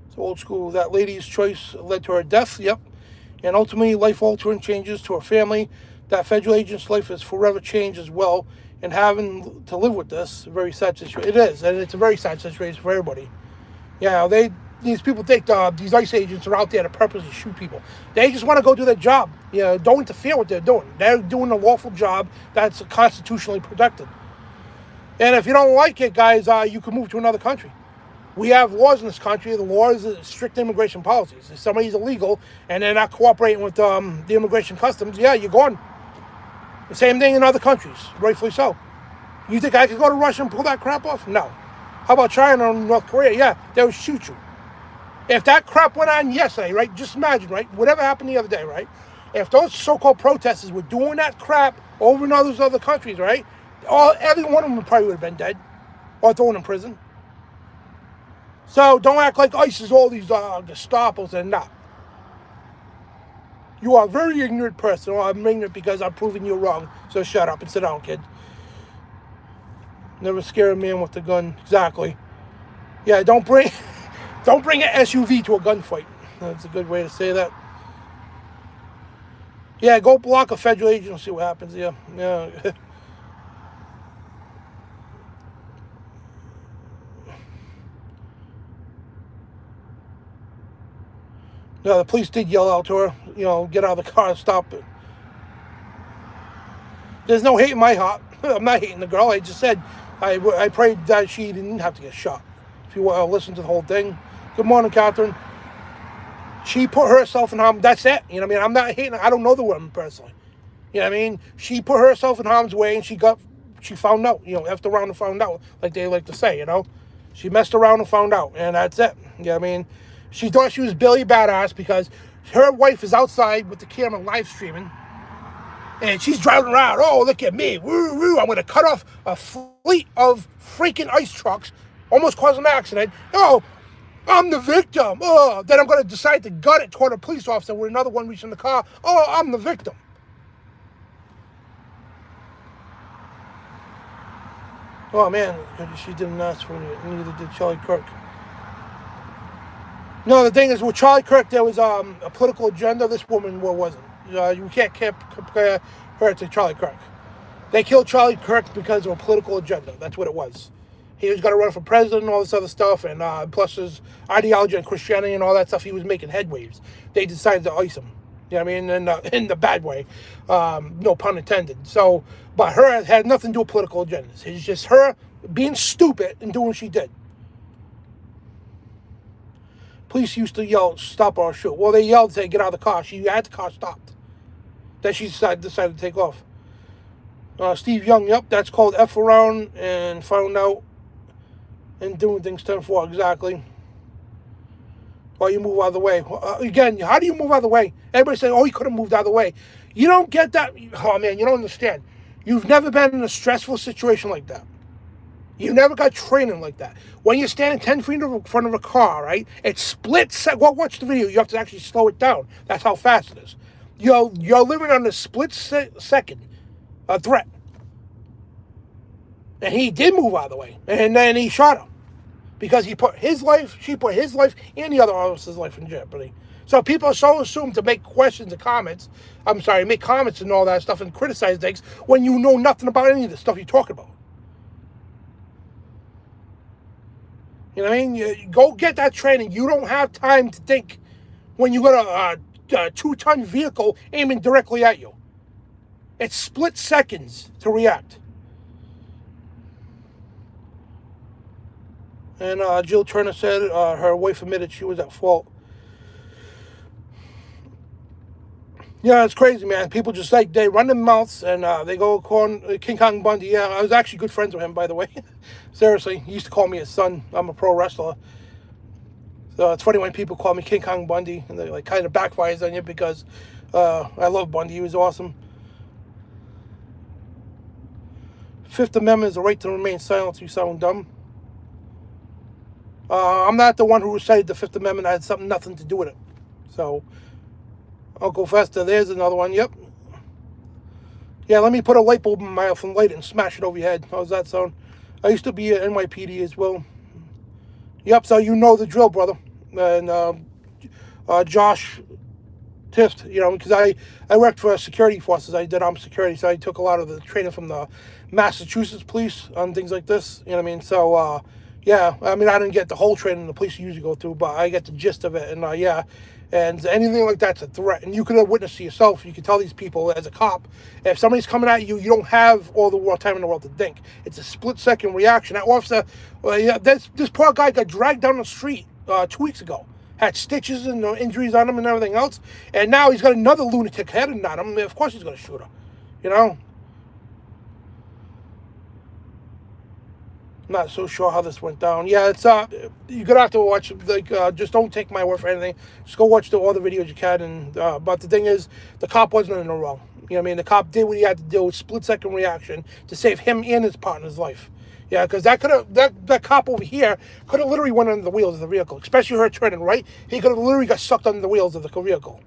It's old school. That lady's choice led to her death. Yep. And ultimately, life-altering changes to her family. That federal agent's life is forever changed as well. And having to live with this, a very sad situation. It is. And it's a very sad situation for everybody. Yeah, these people think these ICE agents are out there to purposely shoot people. They just want to go do their job. You know, don't interfere with what they're doing. They're doing a lawful job that's constitutionally protected. And if you don't like it, guys, you can move to another country. We have laws in this country. The law is strict immigration policies. If somebody's illegal and they're not cooperating with the immigration customs, yeah, you're gone. The same thing in other countries, rightfully so. You think I could go to Russia and pull that crap off? No. How about China and North Korea? Yeah, they would shoot you. If that crap went on yesterday, right, just imagine, right, whatever happened the other day, right, if those so-called protesters were doing that crap over in those other countries, right, every one of them probably would have been dead or thrown in prison. So don't act like ICE is all these Gestapos and not. You are a very ignorant person. Well, I'm ignorant because I'm proving you wrong. So shut up and sit down, kid. Never scare a man with a gun. Exactly. Yeah, don't bring an SUV to a gunfight. That's a good way to say that. Yeah, go block a federal agent and see what happens. Yeah. No, the police did yell out to her, you know, get out of the car, stop it. There's no hate in my heart. I'm not hating the girl. I just said I prayed that she didn't have to get shot. If you want to listen to the whole thing. Good morning, Catherine. She put herself in harm. That's it. You know what I mean? I'm not hating. I don't know the woman personally. You know what I mean? She put herself in harm's way and she found out. You know, effed around and found out, like they like to say, you know? She messed around and found out. And that's it. You know what I mean? She thought she was Billy Badass because her wife is outside with the camera live streaming. And she's driving around. Oh, look at me. Woo, woo. I'm going to cut off a fleet of freaking ICE trucks. Almost caused an accident. Oh, I'm the victim. Oh, then I'm going to decide to gun it toward a police officer with another one reaching the car. Oh, I'm the victim. Oh, man. She didn't ask for it. Neither did Charlie Kirk. No, the thing is, with Charlie Kirk, there was a political agenda. This woman wasn't. You can't compare her to Charlie Kirk. They killed Charlie Kirk because of a political agenda. That's what it was. He was going to run for president and all this other stuff, and plus his ideology on Christianity and all that stuff, he was making headwaves. They decided to ice him. You know what I mean? In the bad way. No pun intended. So, but her had nothing to do with political agendas. It's just her being stupid and doing what she did. Police used to yell, stop or shoot. Well, they yelled, say, get out of the car. She had the car stopped. Then she decided to take off. Steve Young, yep, that's called F around and found out and doing things 10-4, exactly. While you move out of the way. Again, how do you move out of the way? Everybody says, oh, he could have moved out of the way. You don't get that. Oh, man, you don't understand. You've never been in a stressful situation like that. You never got training like that. When you're standing 10 feet in front of a car, right, it's split. Well, watch the video. You have to actually slow it down. That's how fast it is. You're living on a split second threat. And he did move out of the way. And then he shot him. Because she put his life, and the other officer's life in jeopardy. So people are so assumed to make questions and comments. Make comments and all that stuff and criticize things when you know nothing about any of the stuff you're talking about. You know what I mean? You go get that training. You don't have time to think when you got a 2-ton vehicle aiming directly at you. It's split seconds to react. And Jill Turner said her wife admitted she was at fault. Yeah, it's crazy, man. People just they run their mouths and they go call King Kong Bundy. Yeah, I was actually good friends with him, by the way. Seriously, he used to call me his son. I'm a pro wrestler. So it's funny when people call me King Kong Bundy and they kind of backfires on you because I love Bundy. He was awesome. Fifth Amendment is the right to remain silent. You sound dumb. I'm not the one who recited the Fifth Amendment. I had nothing to do with it. So I'll go faster. There's another one. Yep. Yeah, let me put a light bulb in my mouth and light it and smash it over your head. How's that sound? I used to be at NYPD as well. Yep, so you know the drill, brother. And Josh Tift, you know, because I worked for security forces. I did armed security, so I took a lot of the training from the Massachusetts police on things like this. You know what I mean? So, Yeah, I mean, I didn't get the whole training the police usually go through, but I get the gist of it, and yeah. And anything like that's a threat. And you could have witnessed it yourself. You can tell these people as a cop, if somebody's coming at you, you don't have all the time in the world to think. It's a split-second reaction. That officer, yeah, this poor guy got dragged down the street 2 weeks ago. Had stitches and injuries on him and everything else. And now he's got another lunatic heading on him. Of course he's going to shoot her, you know? Not so sure how this went down. Yeah, it's you're gonna have to watch. Like, just don't take my word for anything. Just go watch all the videos you can. And but the thing is, the cop wasn't in the wrong. You know what I mean? The cop did what he had to do. Split-second reaction to save him and his partner's life. Yeah, because that cop over here could have literally went under the wheels of the vehicle, especially her turning right. He could have literally got sucked under the wheels of the vehicle.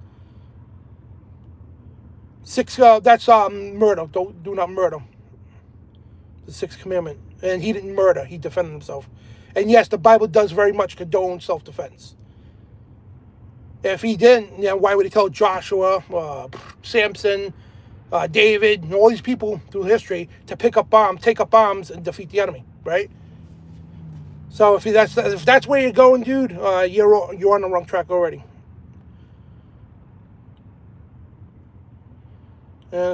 That's murder. Do not murder. The sixth commandment. And he didn't murder. He defended himself. And yes, the Bible does very much condone self-defense. If he didn't, why would he tell Joshua, Samson, David, and all these people through history to take up bombs, and defeat the enemy, right? So if that's where you're going, dude, you're on the wrong track already.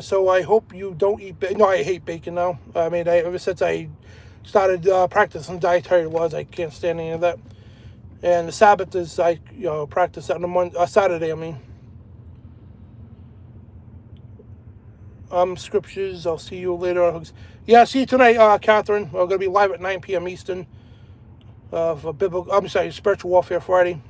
So I hope you don't eat bacon. No, I hate bacon now. I mean, ever since I started practicing dietary laws, I can't stand any of that. And the Sabbath is, I practice that on Saturday, I mean. Scriptures, I'll see you later. Yeah, see you tonight, Catherine. We're going to be live at 9 p.m. Eastern for Spiritual Warfare Friday.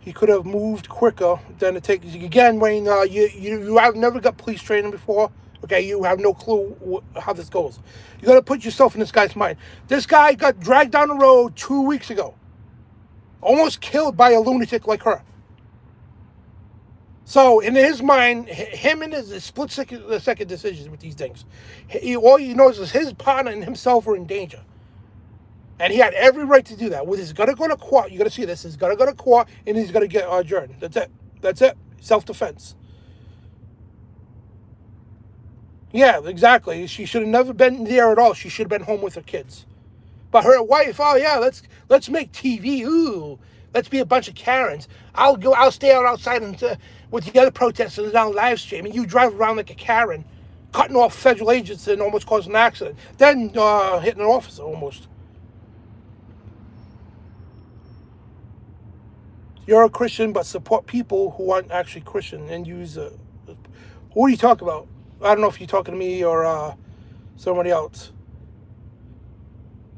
He could have moved quicker than it takes. Again, Wayne, you have never got police training before. Okay, you have no clue how this goes. You got to put yourself in this guy's mind. This guy got dragged down the road 2 weeks ago. Almost killed by a lunatic like her. So, in his mind, him and his split-second decisions with these things. All he knows is his partner and himself are in danger. And he had every right to do that. He's got to go to court. You got to see this. He's got to go to court, and he's got to get adjourned. That's it. That's it. Self-defense. Yeah, exactly. She should have never been there at all. She should have been home with her kids. But her wife, oh yeah, let's make TV. Ooh, let's be a bunch of Karens. I'll stay outside and with the other protesters on live stream, and you drive around like a Karen, cutting off federal agents and almost causing an accident, then hitting an officer almost. You're a Christian, but support people who aren't actually Christian and use. Who are you talking about? I don't know if you're talking to me or somebody else.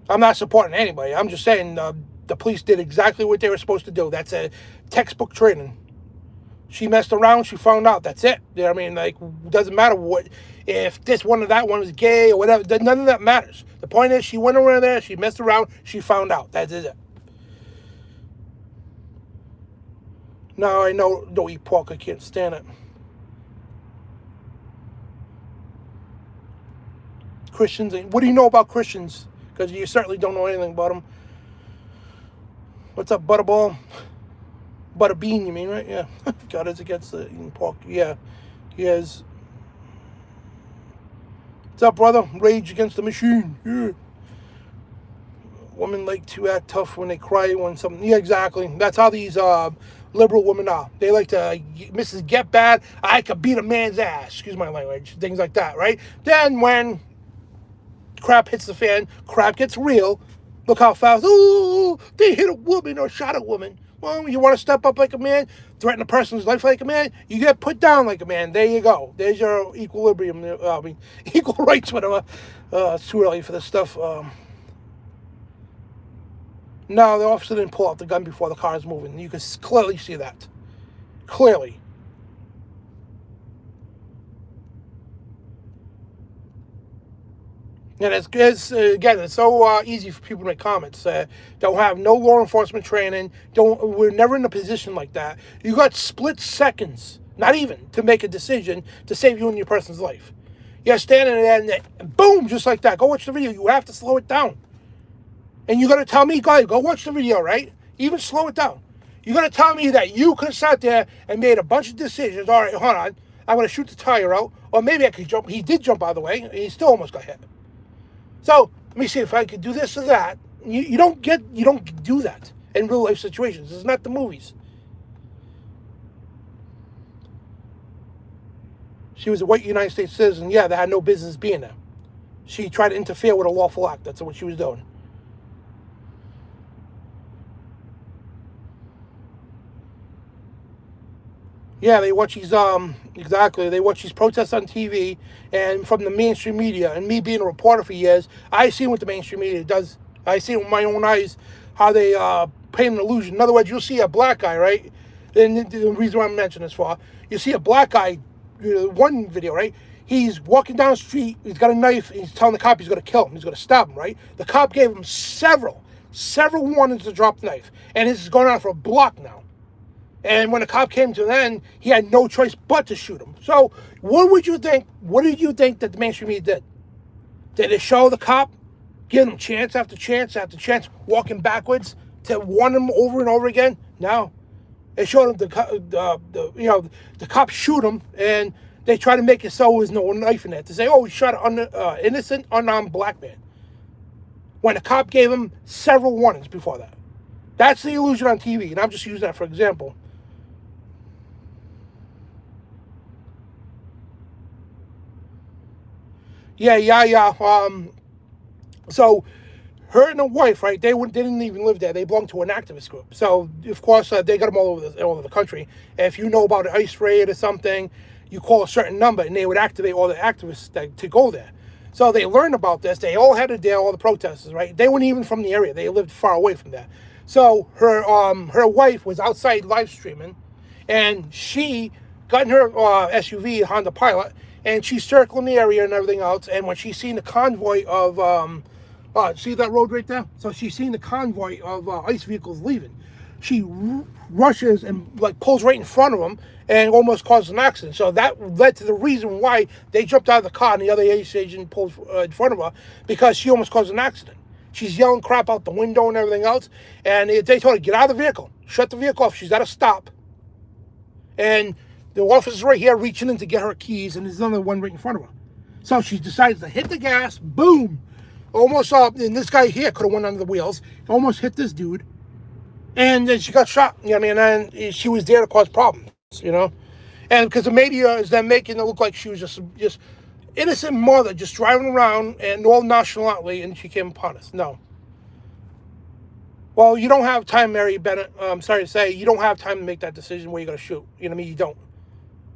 I'm not supporting anybody. I'm just saying the police did exactly what they were supposed to do. That's a textbook training. She messed around. She found out. That's it. You know what I mean? Like, doesn't matter if this one or that one was gay or whatever. None of that matters. The point is, she went around there. She messed around. She found out. That is it. Now I know don't eat pork. I can't stand it. Christians. What do you know about Christians? Because you certainly don't know anything about them. What's up, Butterball? Butterbean, you mean, right? Yeah. God is against eating pork. Yeah, he is. What's up, brother? Rage against the machine. Yeah. Women like to act tough when they cry when something. Yeah, exactly. That's how these liberal women are. They like to, Mrs. Get Bad, I could beat a man's ass. Excuse my language. Things like that, right? Then when crap hits the fan, crap gets real. Look how fast, ooh, they hit a woman or shot a woman. Well, you want to step up like a man, threaten a person's life like a man, you get put down like a man. There you go. There's your equilibrium. Equal rights, whatever. It's too early for this stuff. No, the officer didn't pull out the gun before the car is moving. You can clearly see that. Clearly. And again, it's so easy for people to make comments. Don't have no law enforcement training. We're never in a position like that. You got split seconds, not even, to make a decision to save you and your person's life. You're standing there and boom, just like that. Go watch the video. You have to slow it down. And you're going to tell me, go watch the video, right? Even slow it down. You're going to tell me that you could have sat there and made a bunch of decisions. All right, hold on. I'm going to shoot the tire out. Or maybe I could jump. He did jump, by the way. And he still almost got hit. So let me see if I could do this or that. You don't do that in real life situations. It's not the movies. She was a white United States citizen. Yeah, that had no business being there. She tried to interfere with a lawful act. That's what she was doing. Yeah, they watch these exactly. They watch these protests on TV and from the mainstream media. And me being a reporter for years, I seen what the mainstream media does. I seen with my own eyes how they paint an illusion. In other words, you'll see a black guy, right? And the reason why I'm mentioning this for, you see a black guy, one video, right? He's walking down the street. He's got a knife. And he's telling the cop he's going to kill him. He's going to stab him, right? The cop gave him several warnings to drop the knife, and this is going on for a block now. And when the cop came to an end, he had no choice but to shoot him. So what would you think? What did you think that the mainstream media did? Did it show the cop giving him chance after chance after chance, walking backwards to warn him over and over again? No. They showed him the cops shoot him, and they try to make it so there was no knife in there to say, oh, he shot an innocent, unarmed black man. When the cop gave him several warnings before that. That's the illusion on TV, and I'm just using that for example. Yeah. So her and the wife, right? They didn't even live there. They belonged to an activist group. So of course they got them all over the country. And if you know about an ICE raid or something, you call a certain number, and they would activate all the activists to go there. So they learned about this. They all headed there, all the protesters, right? They weren't even from the area. They lived far away from there. So her wife was outside live streaming, and she got in her SUV, Honda Pilot, and she's circling the area and everything else. And when she's seen the convoy of, see that road right there? So she's seen the convoy of ICE vehicles leaving. She rushes and like pulls right in front of them and almost causes an accident. So that led to the reason why they jumped out of the car and the other ICE agent pulled in front of her, because she almost caused an accident. She's yelling crap out the window and everything else. And they told her, get out of the vehicle. Shut the vehicle off. She's got to stop. And the officer's right here reaching in to get her keys, and there's another one right in front of her. So she decides to hit the gas. Boom. Almost and this guy here could have went under the wheels. Almost hit this dude. And then she got shot. You know what I mean? And she was there to cause problems, you know? And because the media is then making it look like she was just innocent mother just driving around and all nonchalantly, and she came upon us. No. Well, you don't have time, Mary Bennett. I'm sorry to say, you don't have time to make that decision where you're going to shoot. You know what I mean? You don't.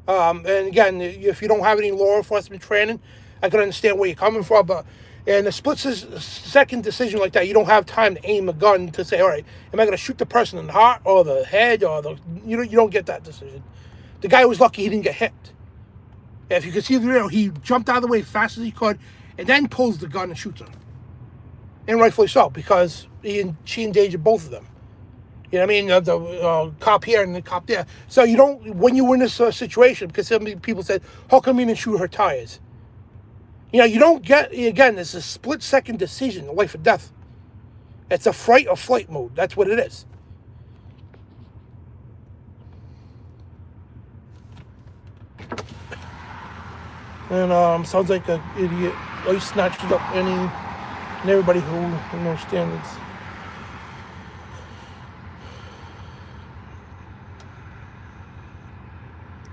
And again, if you don't have any law enforcement training, I can understand where you're coming from, but in a split-second decision like that, you don't have time to aim a gun to say, all right, am I going to shoot the person in the heart or the head or you don't get that decision. The guy was lucky he didn't get hit. If you can see the video, he jumped out of the way as fast as he could and then pulls the gun and shoots her. And rightfully so, because she endangered both of them. You know what I mean? The cop here and the cop there. So you don't, when you're in this situation, because some people said, how come you didn't shoot her tires? You know, you don't get, again, it's a split-second decision, life or death. It's a fright or flight mode. That's what it is. And sounds like an idiot. I snatched up and everybody who knows standards.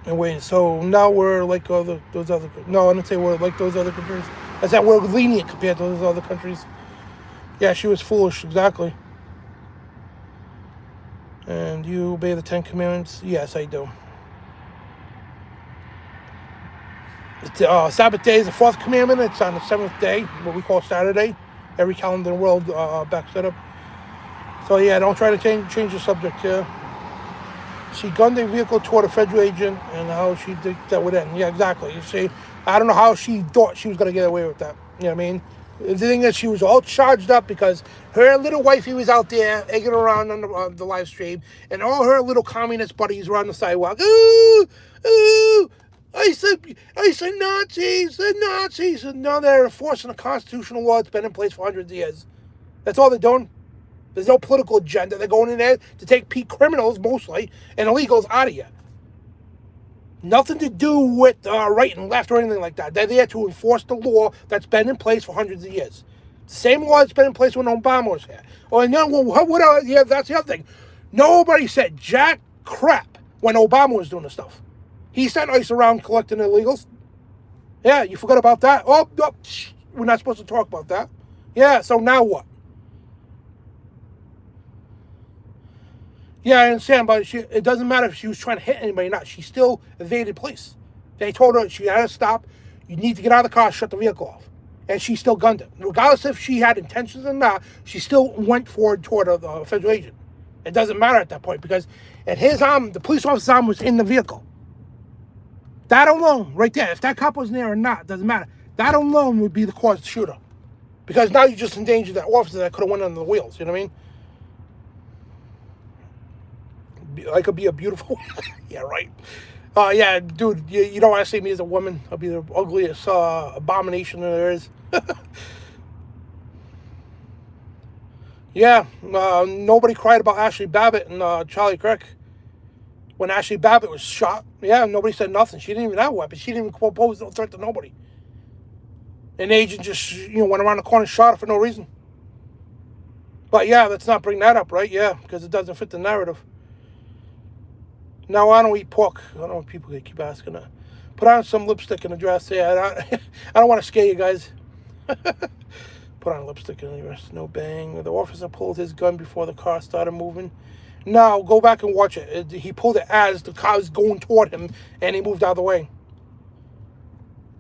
And wait, so now we're like those other... No, I didn't say we're like those other countries. I said we're lenient compared to those other countries. Yeah, she was foolish, exactly. And you obey the 10 Commandments? Yes, I do. Sabbath day is the 4th commandment. It's on the 7th day, what we call Saturday. Every calendar in the world backs that up. So yeah, don't try to change the subject here. She gunned a vehicle toward a federal agent, and how she did that would end. Yeah, exactly. You see, I don't know how she thought she was going to get away with that. You know what I mean? The thing is, she was all charged up because her little wifey was out there egging around on the live stream, and all her little communist buddies were on the sidewalk. Ooh, ooh, I said Nazis, the Nazis. And now they're enforcing a constitutional law that's been in place for hundreds of years. That's all they're doing. There's no political agenda. They're going in there to take criminals, mostly, and illegals out of here. Nothing to do with right and left or anything like that. They're there to enforce the law that's been in place for hundreds of years. Same law that's been in place when Obama was here. Oh, and then, yeah, that's the other thing. Nobody said jack crap when Obama was doing the stuff. He sent ICE around collecting illegals. Yeah, you forgot about that? Oh, we're not supposed to talk about that. Yeah, so now what? Yeah, I understand, but it doesn't matter if she was trying to hit anybody or not. She still evaded police. They told her she had to stop. You need to get out of the car, shut the vehicle off. And she still gunned it. Regardless if she had intentions or not, she still went forward toward a federal agent. It doesn't matter at that point because at his arm, the police officer's arm was in the vehicle. That alone, right there, if that cop wasn't there or not, doesn't matter. That alone would be the cause of the shooter. Because now you just endangered that officer that could have went under the wheels, you know what I mean? I could be a beautiful... yeah, right. Yeah, dude, you don't want to see me as a woman. I'll be the ugliest abomination there is. Yeah, nobody cried about Ashley Babbitt and Charlie Kirk. When Ashley Babbitt was shot, yeah, nobody said nothing. She didn't even have a weapon. She didn't even pose no threat to nobody. An agent just, went around the corner and shot her for no reason. But yeah, let's not bring that up, right? Yeah, because it doesn't fit the narrative. No, I don't eat pork. I don't know if people keep asking that. Put on some lipstick and a dress. Yeah, I don't want to scare you guys. Put on lipstick and a dress. No bang. The officer pulled his gun before the car started moving. No, go back and watch it. He pulled it as the car was going toward him, and he moved out of the way.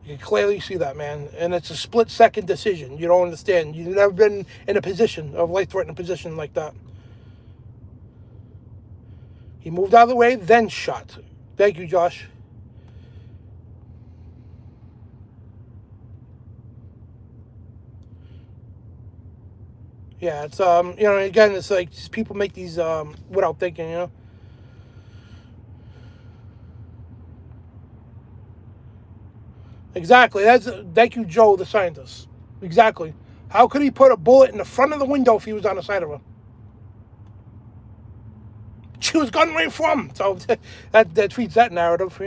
You can clearly see that, man. And it's a split-second decision. You don't understand. You've never been in a position, a life-threatening position like that. He moved out of the way, then shot. Thank you, Josh. Yeah, it's, again, it's like people make these without thinking, Exactly. Thank you, Joe, the scientist. Exactly. How could he put a bullet in the front of the window if he was on the side of her? She was gun right from him. So that feeds that narrative,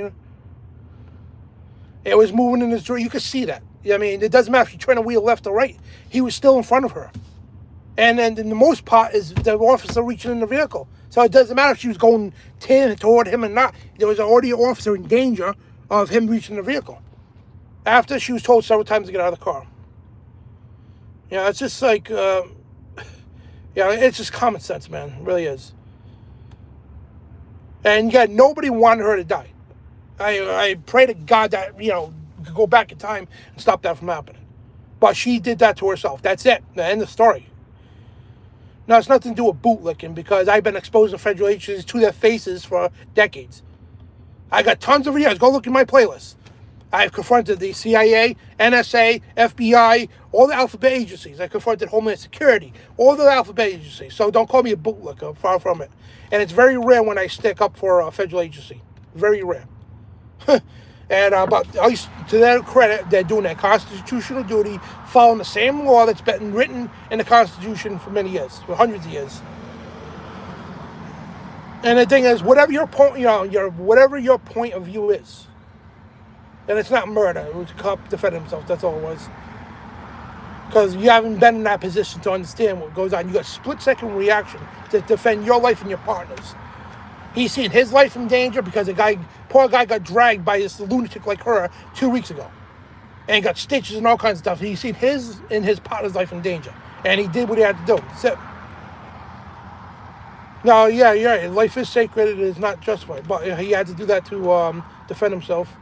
It was moving in his direction. You could see that. I mean, it doesn't matter if you're trying to wheel left or right. He was still in front of her. And then the most part is the officer reaching in the vehicle. So it doesn't matter if she was going toward him or not. There was already an officer in danger of him reaching the vehicle. After she was told several times to get out of the car. It's just like, it's just common sense, man. It really is. And yet nobody wanted her to die. I pray to God that, could go back in time and stop that from happening. But she did that to herself. That's it. The end of the story. Now, it's nothing to do with bootlicking because I've been exposing federal agencies to their faces for decades. I got tons of videos. Go look at my playlist. I've confronted the CIA, NSA, FBI, all the alphabet agencies. I confronted Homeland Security, all the alphabet agencies. So don't call me a bootlicker, far from it. And it's very rare when I stick up for a federal agency. Very rare. And but at least to their credit, they're doing their constitutional duty, following the same law that's been written in the Constitution for many years, for hundreds of years. And the thing is, whatever your point, whatever your point of view is, and it's not murder. It was a cop defending himself. That's all it was. Because you haven't been in that position to understand what goes on. You got a split-second reaction to defend your life and your partner's. He's seen his life in danger because poor guy got dragged by this lunatic like her 2 weeks ago. And he got stitches and all kinds of stuff. He's seen his and his partner's life in danger. And he did what he had to do. That's it. No, yeah, you're right. Life is sacred. It is not justified. But he had to do that to defend himself.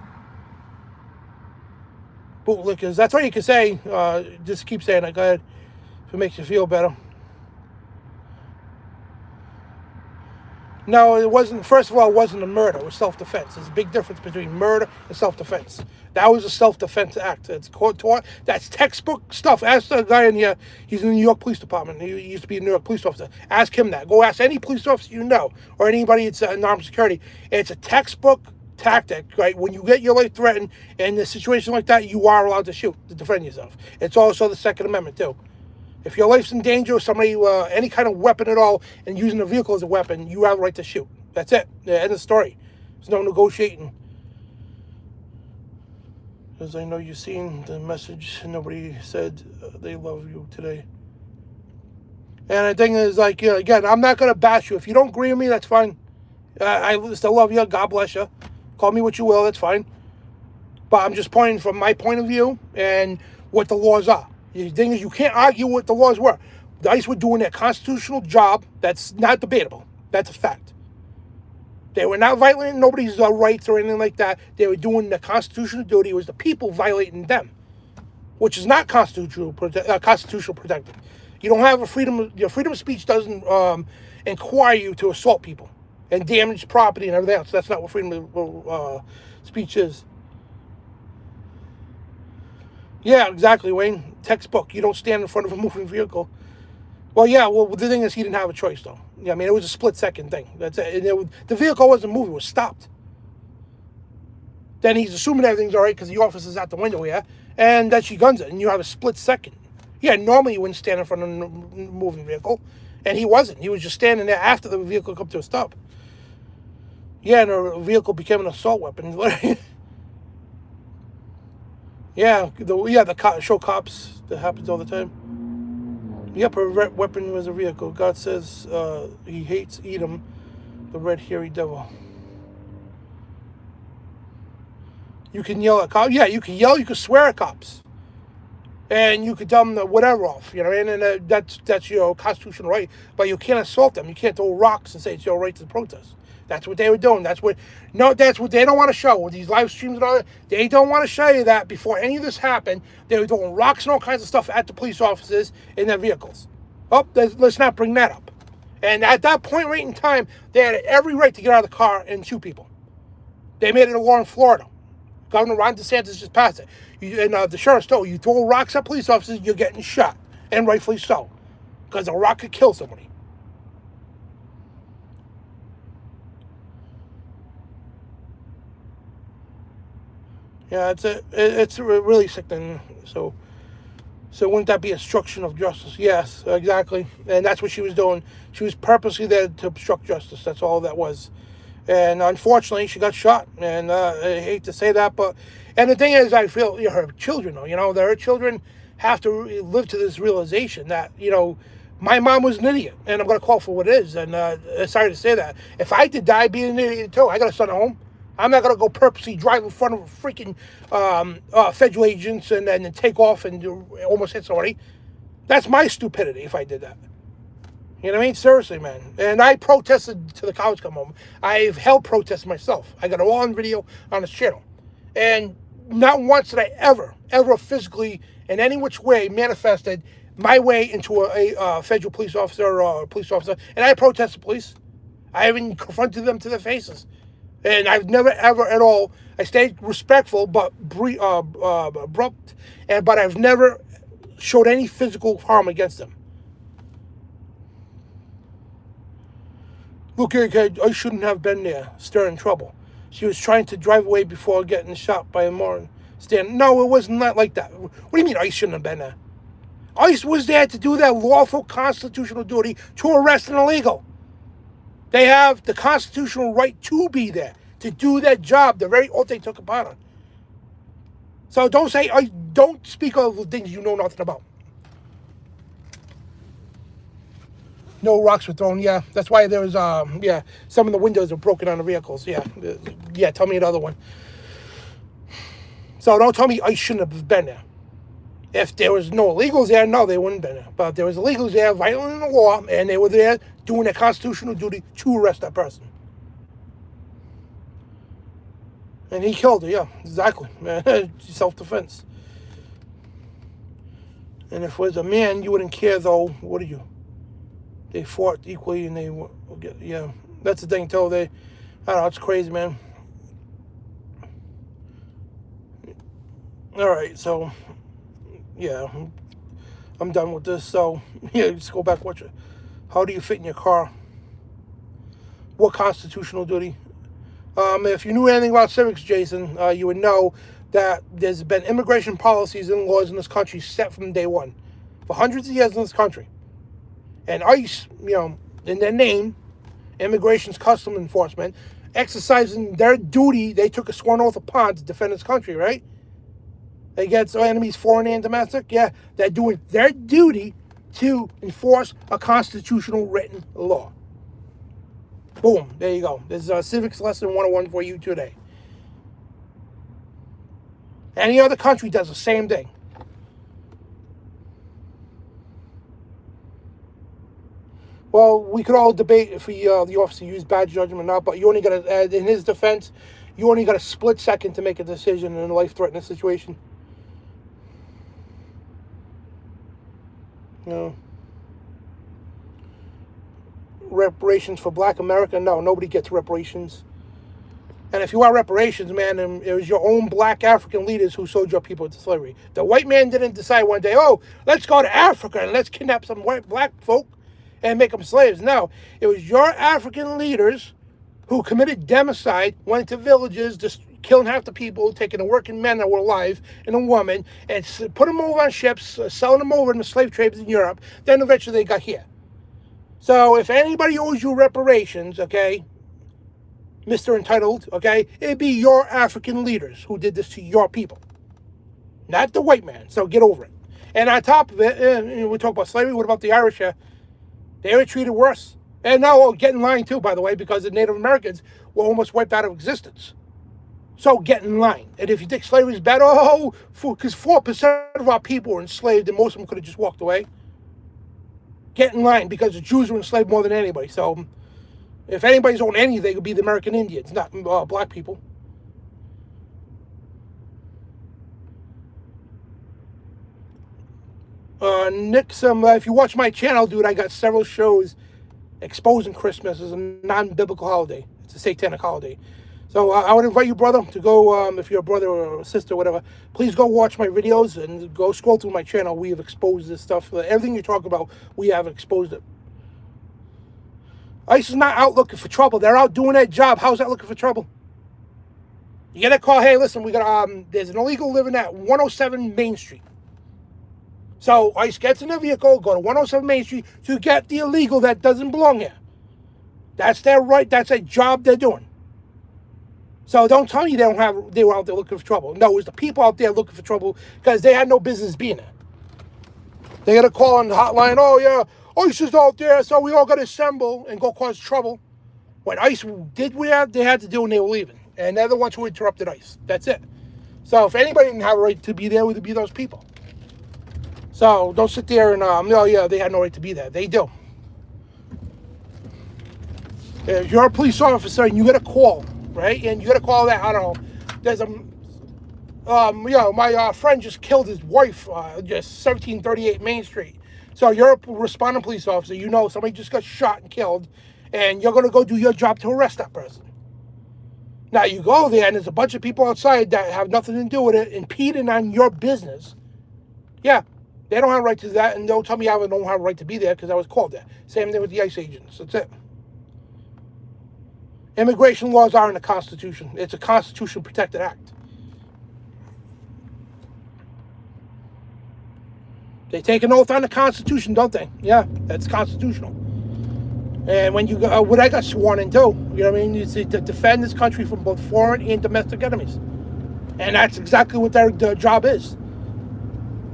Bootlickers. That's all you can say. Just keep saying that. Go ahead. If it makes you feel better. No, it wasn't. First of all, it wasn't a murder. It was self-defense. There's a big difference between murder and self-defense. That was a self-defense act. It's court-taught. That's textbook stuff. Ask the guy in here. He's in the New York Police Department. He used to be a New York police officer. Ask him that. Go ask any police officer you know or anybody that's in armed security. It's a textbook tactic, right? When you get your life threatened in a situation like that, you are allowed to shoot to defend yourself. It's also the Second Amendment, too. If your life's in danger, or somebody, any kind of weapon at all, and using a vehicle as a weapon, you have the right to shoot. That's it. End of story. There's no negotiating. Because I know you've seen the message. Nobody said they love you today. And the thing is, like, again, I'm not going to bash you. If you don't agree with me, that's fine. I still love you. God bless you. Call me what you will. That's fine. But I'm just pointing from my point of view and what the laws are. The thing is, you can't argue what the laws were. The ICE were doing their constitutional job. That's not debatable. That's a fact. They were not violating nobody's rights or anything like that. They were doing their constitutional duty. It was the people violating them, which is not constitutional protected. You don't have your freedom of speech doesn't require you to assault people and damage property and everything else. That's not what freedom of speech is. Yeah, exactly, Wayne. Textbook. You don't stand in front of a moving vehicle. Well, yeah. Well, the thing is, he didn't have a choice, though. Yeah, I mean, it was a split-second thing. That's it. The vehicle wasn't moving; it was stopped. Then he's assuming everything's all right because the officer's at the window here, and then she guns it, and you have a split second. Yeah, normally you wouldn't stand in front of a moving vehicle, and he wasn't. He was just standing there after the vehicle come to a stop. Yeah, and the vehicle became an assault weapon. Yeah, the show cops. That happens all the time. Yep, her weapon was a vehicle. God says he hates Edom, the red hairy devil. You can yell at cops. Yeah, you can yell. You can swear at cops, and you can tell them whatever off. You know, and that's your constitutional right. But you can't assault them. You can't throw rocks and say it's your right to protest. That's what they were doing. That's what they don't want to show with these live streams and all that. They don't want to show you that before any of this happened, they were throwing rocks and all kinds of stuff at the police officers in their vehicles. Oh, let's not bring that up. And at that point right in time, they had every right to get out of the car and shoot people. They made it a law in Florida. Governor Ron DeSantis just passed it. The sheriff's told you throw rocks at police officers, you're getting shot. And rightfully so. Because a rock could kill somebody. Yeah, it's really sickening. So wouldn't that be obstruction of justice? Yes, exactly. And that's what she was doing. She was purposely there to obstruct justice. That's all that was. And unfortunately, she got shot. And I hate to say that, and the thing is, I feel her children, though, her children have to live to this realization that, my mom was an idiot, and I'm going to call for what it is. And sorry to say that. If I did die being an idiot too, I got a son at home. I'm not going to go purposely drive in front of freaking federal agents and then take off and almost hit somebody. That's my stupidity if I did that. You know what I mean? Seriously, man. And I protested till the cows come home. I've held protests myself. I got it all on video on this channel. And not once did I ever physically, in any which way, manifested my way into a federal police officer or a police officer. And I protested police. I even confronted them to their faces. And I've never, ever at all, I stayed respectful but abrupt, but I've never showed any physical harm against them. Look here, kid, I shouldn't have been there, stirring trouble. She was trying to drive away before getting shot by a moron stand. No, it wasn't like that. What do you mean ICE shouldn't have been there? ICE was there to do their lawful constitutional duty to arrest an illegal. They have the constitutional right to be there, to do their job, the very oath they took upon it. So don't speak of things you know nothing about. No rocks were thrown, yeah. That's why there was, some of the windows are broken on the vehicles, yeah. Yeah, tell me another one. So don't tell me I shouldn't have been there. If there was no illegals there, no, they wouldn't have been there. But there was illegals there violating the law, and they were there doing their constitutional duty to arrest that person. And he killed her, yeah, exactly. Self-defense. And if it was a man, you wouldn't care, though, what are you? They fought equally, and they, yeah. That's the thing, too. I don't know, it's crazy, man. All right, so, yeah, I'm done with this. So, yeah, just go back, watch it. How do you fit in your car? What constitutional duty? If you knew anything about civics, Jason, you would know that there's been immigration policies and laws in this country set from day one. For hundreds of years in this country. And ICE, in their name, Immigration's Custom Enforcement, exercising their duty, they took a sworn oath upon to defend this country, right? against enemies, foreign and domestic, yeah, they're doing their duty to enforce a constitutional written law. Boom, there you go. This is a civics lesson 101 for you today. Any other country does the same thing. Well, we could all debate if the officer used bad judgment or not, but you only got to, in his defense, you only got a split second to make a decision in a life-threatening situation. You know, reparations for Black America? No, nobody gets reparations. And if you want reparations, man, it was your own Black African leaders who sold your people into slavery. The white man didn't decide one day, oh, let's go to Africa and let's kidnap some white Black folk and make them slaves. No, it was your African leaders who committed democide, went to villages, just killing half the people, taking the working men that were alive and a woman, and put them over on ships, selling them over in the slave trades in Europe. Then eventually they got here. So if anybody owes you reparations, okay, Mr. Entitled, okay, it'd be your African leaders who did this to your people, not the white man. So get over it. And on top of it, we talk about slavery. What about the Irish here? They were treated worse. And now, get in line too, by the way, because the Native Americans were almost wiped out of existence. So get in line. And if you think slavery is bad, because 4% of our people were enslaved and most of them could have just walked away. Get in line, because the Jews were enslaved more than anybody. So if anybody's owned anything, it would be the American Indians, not Black people. Nick, if you watch my channel, dude, I got several shows exposing Christmas as a non-biblical holiday. It's a satanic holiday. So I would invite you, brother, to go, if you're a brother or a sister or whatever, please go watch my videos and go scroll through my channel. We have exposed this stuff. Everything you talk about, we have exposed it. ICE is not out looking for trouble. They're out doing their job. How's that looking for trouble? You get a call, hey, listen, we got there's an illegal living at 107 Main Street. So ICE gets in a vehicle, go to 107 Main Street to get the illegal that doesn't belong here. That's their right. That's a job they're doing. So don't tell me they were out there looking for trouble. No, it was the people out there looking for trouble because they had no business being there. They got a call on the hotline, oh yeah, ICE is out there, so we all got to assemble and go cause trouble. When ICE did what they had to do when they were leaving. And they're the ones who interrupted ICE. That's it. So if anybody didn't have a right to be there, it would be those people. So don't sit there and, oh yeah, they had no right to be there. They do. If you're a police officer and you get a call, right? And you get a call that, I don't know, there's my friend just killed his wife, just 1738 Main Street. So you're a responding police officer. You know somebody just got shot and killed, and you're going to go do your job to arrest that person. Now you go there and there's a bunch of people outside that have nothing to do with it, impeding on your business. Yeah, they don't have a right to that, and don't tell me I don't have a right to be there because I was called there. Same thing with the ICE agents. That's it. Immigration laws are in the Constitution. It's a Constitution-protected act. They take an oath on the Constitution, don't they? Yeah, that's constitutional. And when you go, what I got sworn in too, you know what I mean? It's to defend this country from both foreign and domestic enemies. And that's exactly what their job is.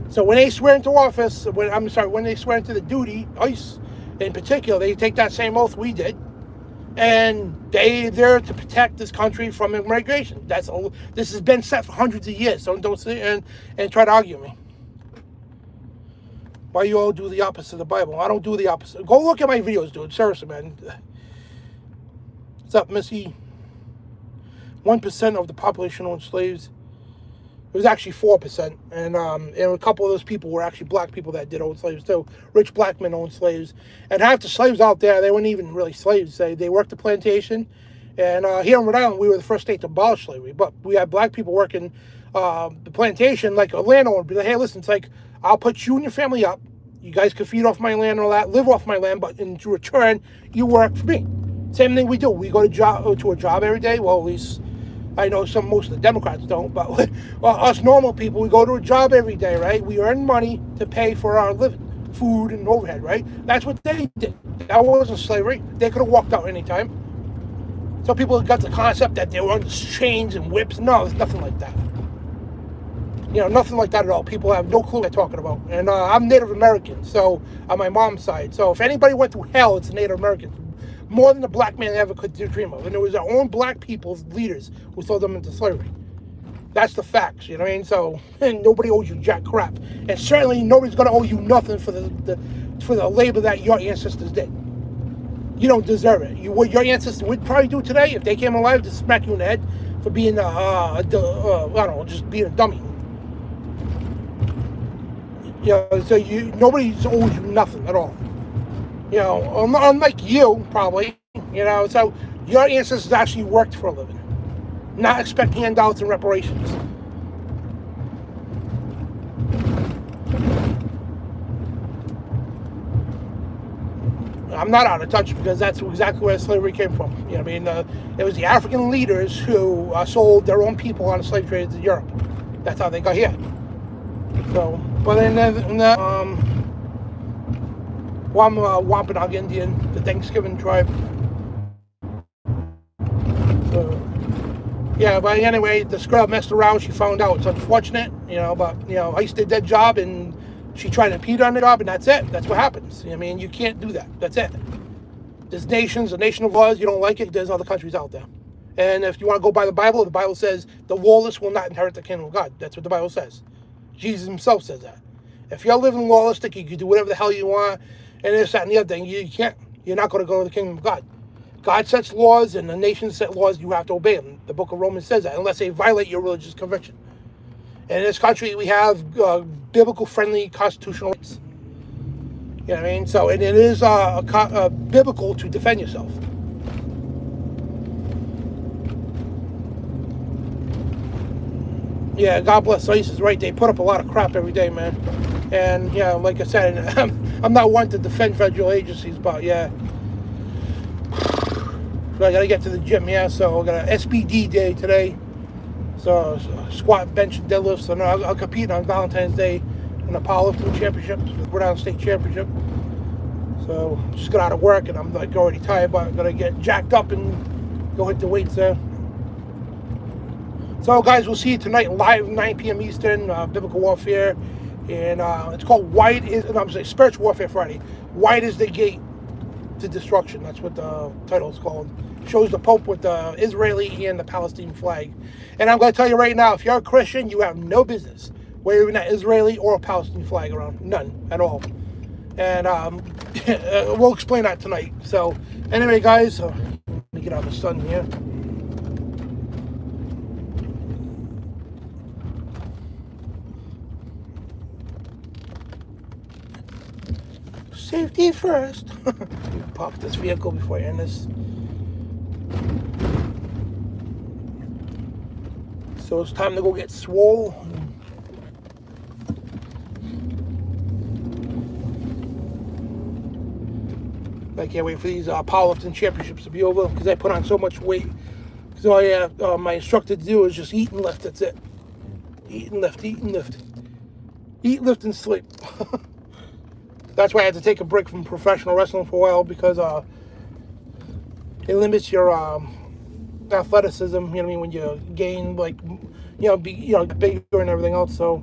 So when they swear into office, when they swear into the duty, ICE in particular, they take that same oath we did. And they're there to protect this country from immigration. This has been set for hundreds of years. So don't sit and try to argue with me. Why you all do the opposite of the Bible? I don't do the opposite. Go look at my videos, dude. Seriously, man. What's up, Missy? 1% of the population owned slaves. It was actually 4%. And a couple of those people were actually black people that did own slaves too. Rich black men owned slaves. And half the slaves out there, they weren't even really slaves. They worked the plantation. And here in Rhode Island, we were the first state to abolish slavery. But we had black people working the plantation, like a landowner would be like, hey, listen, it's like, I'll put you and your family up. You guys can feed off my land and all that, live off my land, but in return, you work for me. Same thing we do. We go to a job every day. Well, at least I know most of the Democrats don't, but us normal people, we go to a job every day, right? We earn money to pay for our living, food and overhead, right? That's what they did. That wasn't slavery. They could have walked out anytime. So people got the concept that they were under chains and whips. No, it's nothing like that. You know, nothing like that at all. People have no clue what they're talking about. And I'm Native American, so on my mom's side. So if anybody went through hell, it's the Native Americans. More than the black man ever could dream of. And it was their own black people's leaders who sold them into slavery. That's the facts, you know what I mean? So, and nobody owes you jack crap. And certainly nobody's going to owe you nothing for the labor that your ancestors did. You don't deserve it. What your ancestors would probably do today, if they came alive, to smack you in the head for being, I don't know, just being a dummy. You know, so nobody owes you nothing at all. You know, unlike you, probably, you know, so your ancestors actually worked for a living, not expecting handouts and reparations. I'm not out of touch because that's exactly where slavery came from. You know what I mean? It was the African leaders who sold their own people on a slave trade to Europe. That's how they got here. So, but in the Wampanoag Indian, the Thanksgiving tribe. So, yeah, but anyway, this girl messed around. She found out. It's unfortunate, you know, but, you know, ICE did that job and she tried to impede on the job, and that's it. That's what happens. I mean, you can't do that. That's it. There's nations, a nation of laws. You don't like it, there's other countries out there. And if you want to go by the Bible says the lawless will not inherit the kingdom of God. That's what the Bible says. Jesus himself says that. If you're living lawlessly, you can do whatever the hell you want, and this, that, and the other thing. You can't. You're not going to go to the kingdom of God. God sets laws, and the nations set laws. You have to obey them. The book of Romans says that, unless they violate your religious conviction. And in this country, we have biblical-friendly constitutional rights. You know what I mean? So, and it is biblical to defend yourself. Yeah, God bless ICE is right. They put up a lot of crap every day, man. And, yeah, like I said, I'm not one to defend federal agencies, but, yeah. So I got to get to the gym, yeah. So I got an SBD day today. So squat, bench, and deadlift. So now I'll compete on Valentine's Day in the powerlifting championship, the Rhode Island State Championship. So just got out of work and I'm like already tired, but I'm gonna get jacked up and go hit the weights there. So guys, we'll see you tonight live 9 p.m. Eastern, Biblical Warfare, and it's called Spiritual Warfare Friday. Wide is the gate to destruction. That's what the title is called. Shows the Pope with the Israeli and the Palestinian flag. And I'm going to tell you right now, if you're a Christian, you have no business waving that Israeli or Palestinian flag around. None at all. And we'll explain that tonight. So anyway, guys, let me get out of the sun here. Safety first. Park this vehicle before I end this. So it's time to go get swole. I can't wait for these powerlifting championships to be over because I put on so much weight. So all I have my instructor to do is just eat and lift. That's it. Eat and lift, eat and lift. Eat, lift, and sleep. That's why I had to take a break from professional wrestling for a while because it limits your athleticism. You know what I mean? When you gain, like, bigger and everything else. So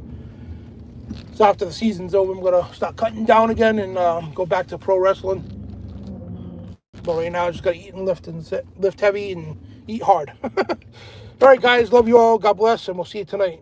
after the season's over, I'm gonna start cutting down again and go back to pro wrestling. But right now, I just gotta eat and lift heavy and eat hard. All right, guys, love you all. God bless, and we'll see you tonight.